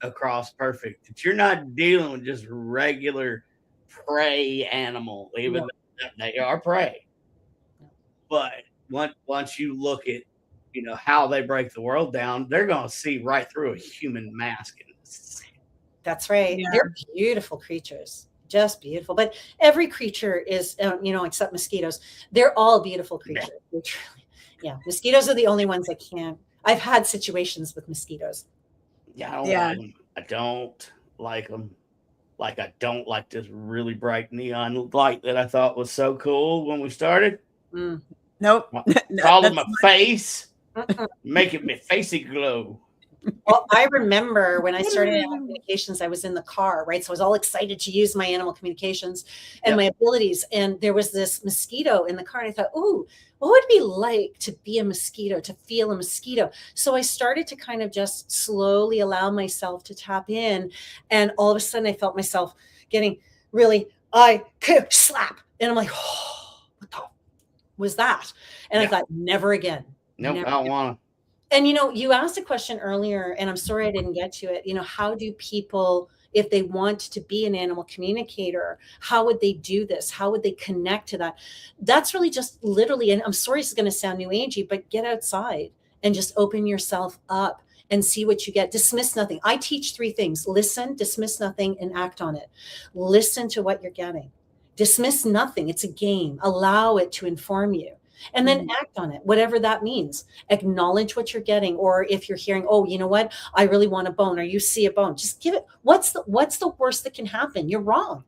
across perfect. That you're not dealing with just regular prey animal, even though they are prey. But once you look at how they break the world down, they're going to see right through a human mask. That's right. Yeah. They're beautiful creatures, just beautiful. But every creature is, except mosquitoes. They're all beautiful creatures. Yeah. Mosquitoes are the only ones I can't. I've had situations with mosquitoes. Yeah. I don't like them. Like I don't like this really bright neon light that I thought was so cool when we started. Nope. All in my face. Making me facey glow. Well, I remember when I started animal communications, I was in the car, right? So I was all excited to use my animal communications and my abilities. And there was this mosquito in the car. And I thought, ooh, what would it be like to be a mosquito, to feel a mosquito? So I started to kind of just slowly allow myself to tap in. And all of a sudden I felt myself getting really, slap. And I'm like, oh, what the was that? And I thought, never again. Nope, I don't want to. And, you asked a question earlier, and I'm sorry I didn't get to it. How do people, if they want to be an animal communicator, how would they do this? How would they connect to that? That's really just literally, and I'm sorry this is going to sound new agey, but get outside and just open yourself up and see what you get. Dismiss nothing. I teach 3 things: listen, dismiss nothing, and act on it. Listen to what you're getting. Dismiss nothing. It's a game. Allow it to inform you. And then act on it, whatever that means. Acknowledge what you're getting. Or if you're hearing, oh, you know what? I really want a bone, or you see a bone, just give it. What's the worst that can happen? You're wrong,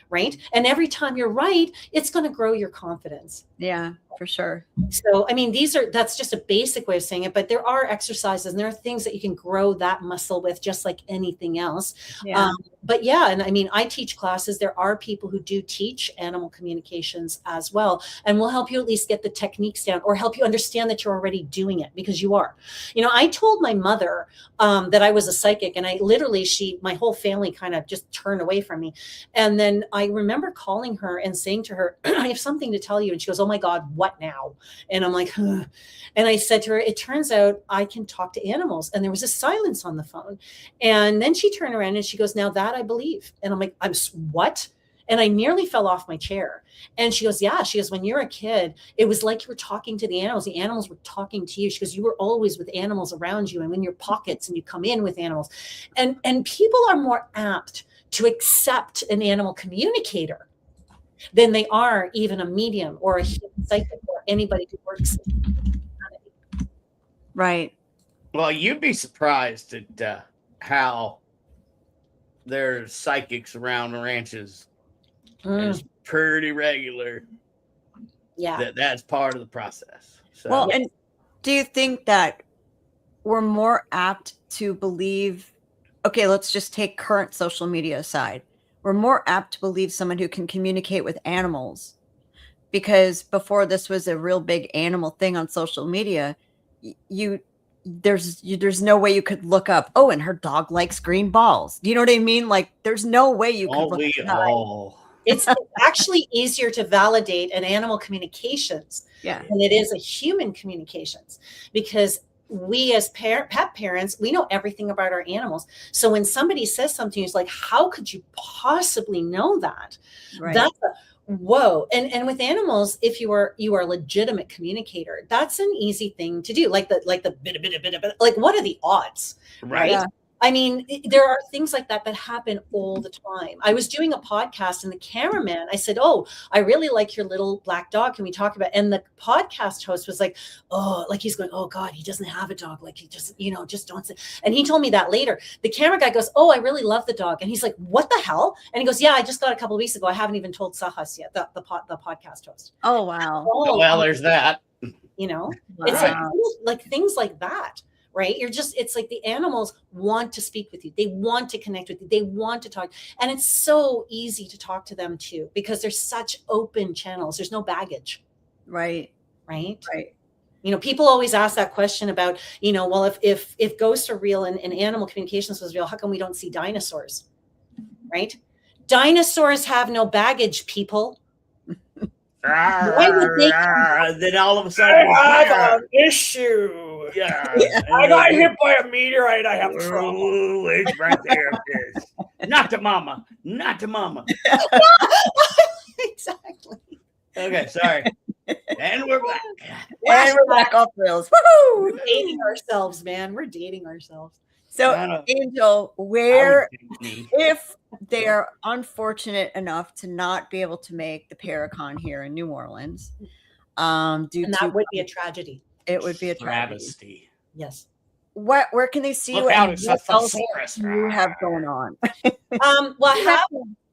right? And every time you're right, it's going to grow your confidence. Yeah, for sure. So, I mean, that's just a basic way of saying it, but there are exercises and there are things that you can grow that muscle with, just like anything else. Yeah. But yeah, and I mean, I teach classes. There are people who do teach animal communications as well, and we'll help you at least get the techniques down, or help you understand that you're already doing it, because you are. I told my mother that I was a psychic, and I literally, my whole family kind of just turned away from me. And then I remember calling her and saying to her, I have something to tell you. And she goes, oh my God, what now? And I'm like, huh. And I said to her, it turns out I can talk to animals. And there was a silence on the phone. And then she turned around and she goes, now that I believe. And I'm like, what? And I nearly fell off my chair. And she goes, yeah. She goes, when you're a kid, it was like you were talking to the animals. The animals were talking to you. She goes, you were always with animals around you and in your pockets, and you come in with animals. And people are more apt to accept an animal communicator than they are even a medium or a human psychic or anybody who works. Right. Well, you'd be surprised at how there's psychics around the ranches. It's pretty regular. Yeah. That's part of the process. So. Well, and do you think that we're more apt to believe, okay, let's just take current social media aside. We're more apt to believe someone who can communicate with animals, because before this was a real big animal thing on social media, there's no way you could look up, oh, and her dog likes green balls. Do you know what I mean? Like, there's no way you could look we all. It's actually easier to validate an animal communications than it is a human communications, because we as pet parents, we know everything about our animals. So when somebody says something, it's like, how could you possibly know that? Right. That's whoa. And with animals, if you are a legitimate communicator, that's an easy thing to do. Like the bit, like what are the odds? Right. Yeah. I mean, there are things like that happen all the time. I was doing a podcast and the cameraman, I said, "Oh, I really like your little black dog. Can we talk about?" And the podcast host was like, "Oh," like he's going, "Oh God, he doesn't have a dog. Like he just, just don't say." And he told me that later. The camera guy goes, "Oh, I really love the dog." And he's like, "What the hell?" And he goes, "Yeah, I just got a couple of weeks ago. I haven't even told Sahas yet, the podcast host." Oh, wow. Oh, Well, there's that. Wow. It's like things like that. Right. It's like the animals want to speak with you. They want to connect with you. They want to talk. And it's so easy to talk to them too, because there's such open channels. There's no baggage. Right. People always ask that question about, well, if ghosts are real and animal communications was real, how come we don't see dinosaurs? Right. Dinosaurs have no baggage, people. Then all of a sudden, I have an issue. Yeah. I got hit by a meteorite. I have trouble. Oh, it's right there. Not to mama. Exactly. Okay, sorry. And we're back. And we're back off rails. Woohoo! We're dating ourselves, man. We're dating ourselves. So, Angel, if they are unfortunate enough to not be able to make the Paracon here in New Orleans, that would be a tragedy. It would be a travesty. Yes. Where can they see you? Look out, And it's what a else thesaurus. do you have going on? Well,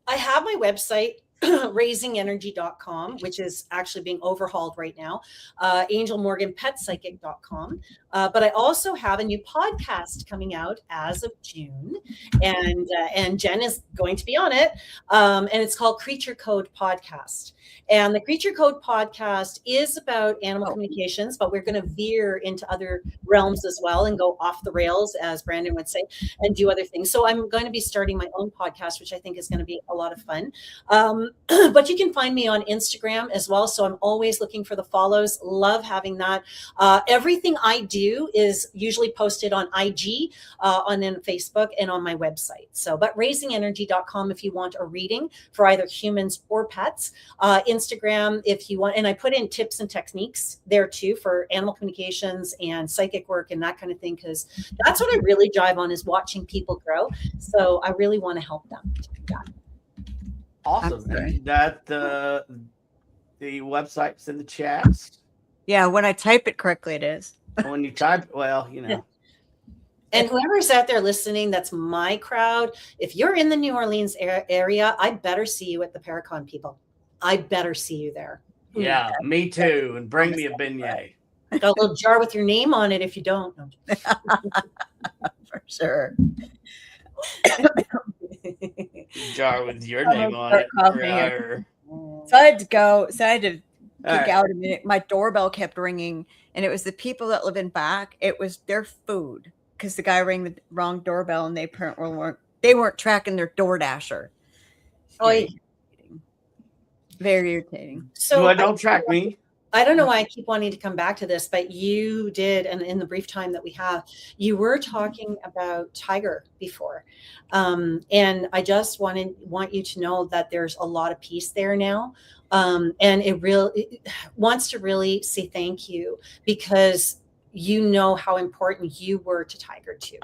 I have my website, raisingenergy.com, which is actually being overhauled right now, angelmorganpetpsychic.com. But I also have a new podcast coming out as of June, and Jen is going to be on it, and it's called Creature Code Podcast. And the Creature Code Podcast is about animal communications, but we're going to veer into other realms as well and go off the rails, as Brandon would say, and do other things. So I'm going to be starting my own podcast, which I think is going to be a lot of fun. But you can find me on Instagram as well. So I'm always looking for the follows. Love having that. Everything I do is usually posted on IG, on Facebook, and on my website. So, but raisingenergy.com if you want a reading for either humans or pets. Instagram if you want, and I put in tips and techniques there too for animal communications and psychic work and that kind of thing, because that's what I really drive on, is watching people grow. So I really want to help them to do that. Awesome. And that the website's in the chats. Yeah, when I type it correctly, it is. When you type, And whoever's out there listening, that's my crowd. If you're in the New Orleans area, I better see you at the Paracon, people. I better see you there. Yeah, me too. And bring me a beignet. Got a little jar with your name on it if you don't. For sure. Jar with your name on it. So I had to go. So I had to kick out a minute. My doorbell kept ringing, and it was the people that live in back. It was their food, because the guy rang the wrong doorbell, and they weren't tracking their DoorDasher. Oh, very irritating. So don't track me. I don't know why I keep wanting to come back to this, but you did, and in the brief time that we have, you were talking about Tiger before, and I just want you to know that there's a lot of peace there now, and it wants to really say thank you, because you know how important you were to Tiger too,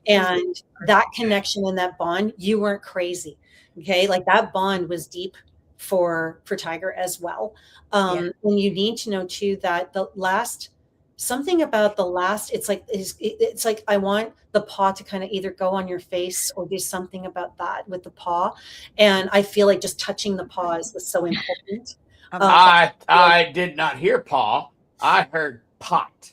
and that connection and that bond. You weren't crazy, okay? Like that bond was deep for Tiger as well. And you need to know too that something about the last, it's like I want the paw to kind of either go on your face or do something about that with the paw. And I feel like just touching the paws was so important. I did not hear paw. I heard pot.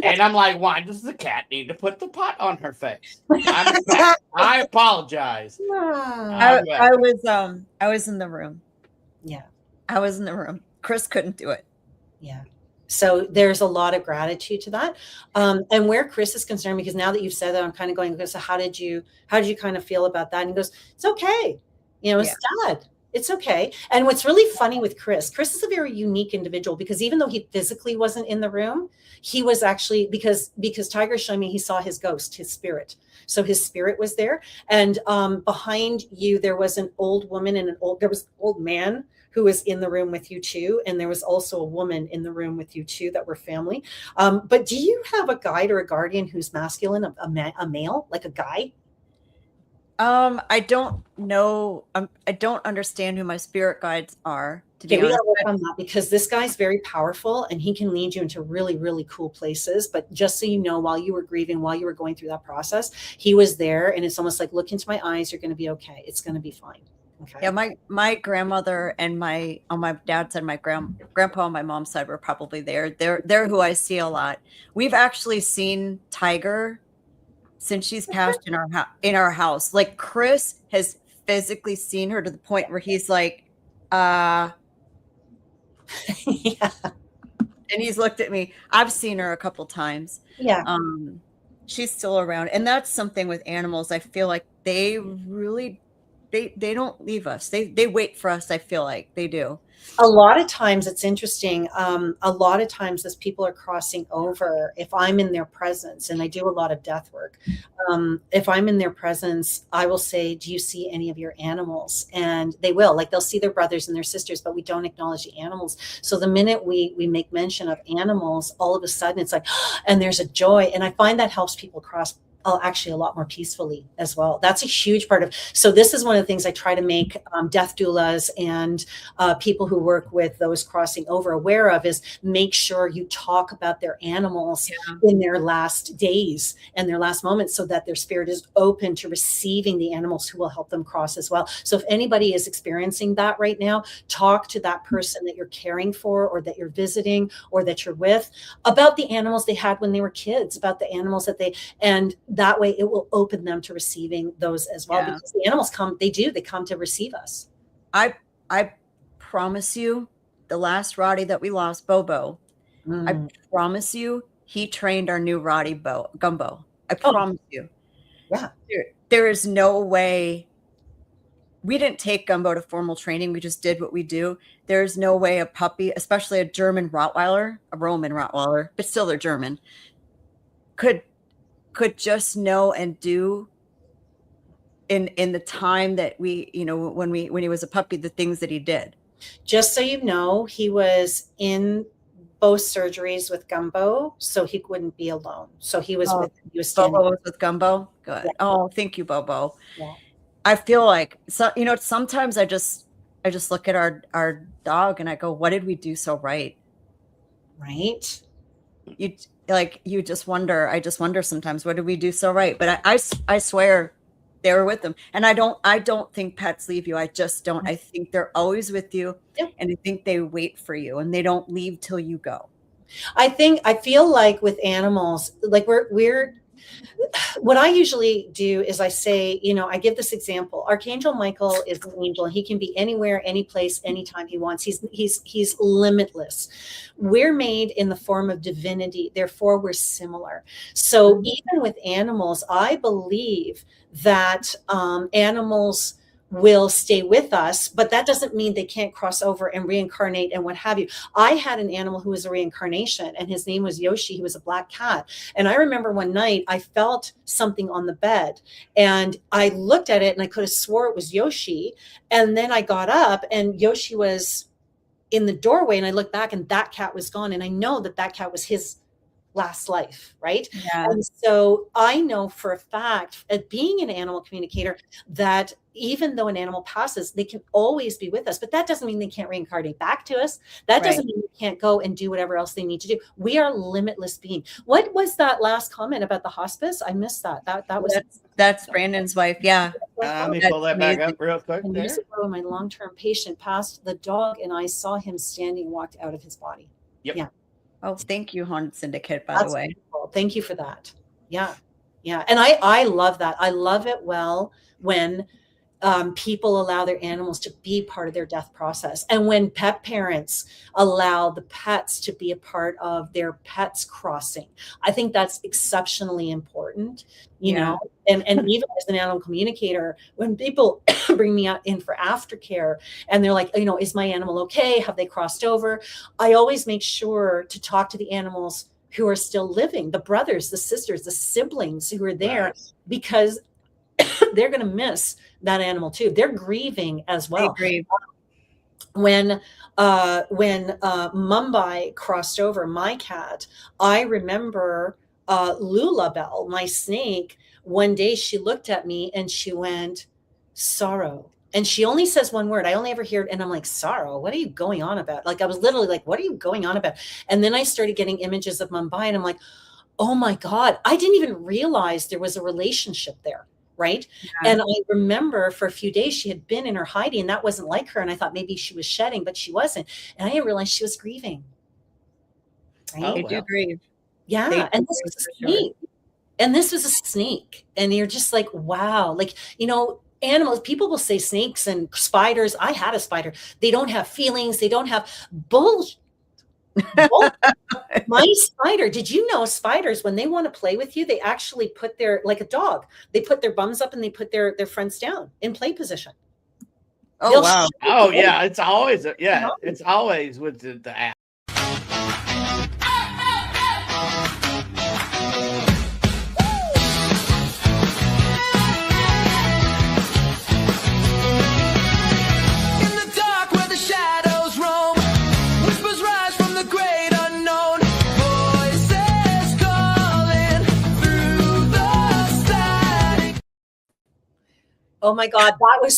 And I'm like, why does the cat need to put the pot on her face? I apologize. I was in the room. Yeah. I was in the room. Chris couldn't do it. Yeah. So there's a lot of gratitude to that. And where Chris is concerned, because now that you've said that, I'm kind of going, so how did you kind of feel about that? And he goes, it's okay. It's sad. It's okay. And what's really funny with Chris is a very unique individual, because even though he physically wasn't in the room, he was actually, because Tiger showed me, he saw his ghost, his spirit. So his spirit was there. And behind you, there was an old woman and there was an old man who was in the room with you too. And there was also a woman in the room with you too that were family. But do you have a guide or a guardian who's masculine, a male, like a guy? I don't know. I don't understand who my spirit guides are. Okay, we gotta work on that, because this guy's very powerful and he can lead you into really, really cool places. But just so you know, while you were grieving, while you were going through that process, he was there, and it's almost like, look into my eyes. You're going to be okay. It's going to be fine. Okay. Yeah, my grandmother and on my dad's side, my grandpa on my mom's side were probably there. They're who I see a lot. We've actually seen Tiger since she's passed in our house. Like, Chris has physically seen her to the point where he's like, yeah. And he's looked at me. I've seen her a couple times. Yeah. She's still around. And that's something with animals. I feel like they really, they don't leave us. They wait for us. I feel like they do. A lot of times it's interesting. A lot of times as people are crossing over, if I'm in their presence, and I do a lot of death work, if I'm in their presence, I will say, do you see any of your animals? And they will, like, they'll see their brothers and their sisters, but we don't acknowledge the animals. So the minute we make mention of animals, all of a sudden it's like, and there's a joy. And I find that helps people cross actually a lot more peacefully as well. That's a huge part of, so this is one of the things I try to make death doulas and people who work with those crossing over aware of, is make sure you talk about their animals in their last days and their last moments, so that their spirit is open to receiving the animals who will help them cross as well. So if anybody is experiencing that right now, talk to that person that you're caring for, or that you're visiting, or that you're with, about the animals they had when they were kids, about the animals that and that way it will open them to receiving those as well. Yeah. Because the animals they come to receive us. I promise you, the last Roddy that we lost, Bobo, I promise you, he trained our new Roddy Gumbo. I promise you. Yeah. There is no way. We didn't take Gumbo to formal training. We just did what we do. There's no way a puppy, especially a German Rottweiler, a Roman Rottweiler, but still they're German, could just know and do in the time that we, when he was a puppy, the things that he did. Just so you know, he was in both surgeries with Gumbo, so he wouldn't be alone. So he was Bobo was with Gumbo. Good. Yeah. Oh, thank you, Bobo. Yeah. I feel like, sometimes I just look at our dog and I go, what did we do so right? Right. You just wonder. I just wonder sometimes, what did we do so right? But I swear they were with them. And I don't think pets leave you. I just don't. I think they're always with you. Yep. And I think they wait for you and they don't leave till you go. I feel like with animals, like what I usually do is I say, I give this example. Archangel Michael is an angel, and he can be anywhere, any place, anytime he wants. He's limitless. We're made in the form of divinity, therefore we're similar. So even with animals, I believe that animals will stay with us, but that doesn't mean they can't cross over and reincarnate and what have you. I had an animal who was a reincarnation, and his name was Yoshi. He was a black cat. And I remember one night I felt something on the bed, and I looked at it and I could have swore it was Yoshi. And then I got up and Yoshi was in the doorway, and I looked back and that cat was gone. And I know that cat was his last life, right? Yeah. And so I know for a fact, at being an animal communicator, that even though an animal passes, they can always be with us. But that doesn't mean they can't reincarnate back to us. That doesn't mean they can't go and do whatever else they need to do. We are limitless being. What was that last comment about the hospice? I missed that. That's Brandon's wife. Yeah. Let me pull that back up real quick. Years ago, my long-term patient passed, the dog and I saw him standing, walked out of his body. Yep. Yeah. Oh, thank you, Haunted Syndicate, by the way. Beautiful. Thank you for that. Yeah. Yeah. And I love that. I love it when people allow their animals to be part of their death process. And when pet parents allow the pets to be a part of their pets crossing, I think that's exceptionally important, you know, and even as an animal communicator, when people bring me out in for aftercare and they're like, you know, is my animal okay? Have they crossed over? I always make sure to talk to the animals who are still living, the brothers, the sisters, the siblings who are there, Right. because they're going to miss that animal too. They're grieving as well. They grieve. When Mumbai crossed over, my cat, I remember Lulabelle, my snake, one day she looked at me and she went, sorrow. And she only says one word. I only ever hear it. And I'm like, sorrow, what are you going on about? Like, I was literally like, what are you going on about? And then I started getting images of Mumbai and I'm like, oh my God, I didn't even realize there was a relationship there. Right. Yeah. And I remember for a few days she had been in her hiding and that wasn't like her. And I thought maybe she was shedding, but she wasn't. And I didn't realize she was grieving. Right? Oh, They do well. grieve. Yeah. They And do this was a for sure. snake. And this was a snake. And you're just like, wow. Like, you know, animals, people will say snakes and spiders. I had a spider. They don't have feelings. They don't have bullshit. My spider, did you know spiders, when they want to play with you, they actually put their, like a dog, they put their bums up and they put their fronts down in play position. Oh, They'll wow. show Oh you. yeah, it's always No. it's always with the app. In the dark where the shadows roam, whispers rise from the great unknown. Voices calling through the static. Oh my God, that was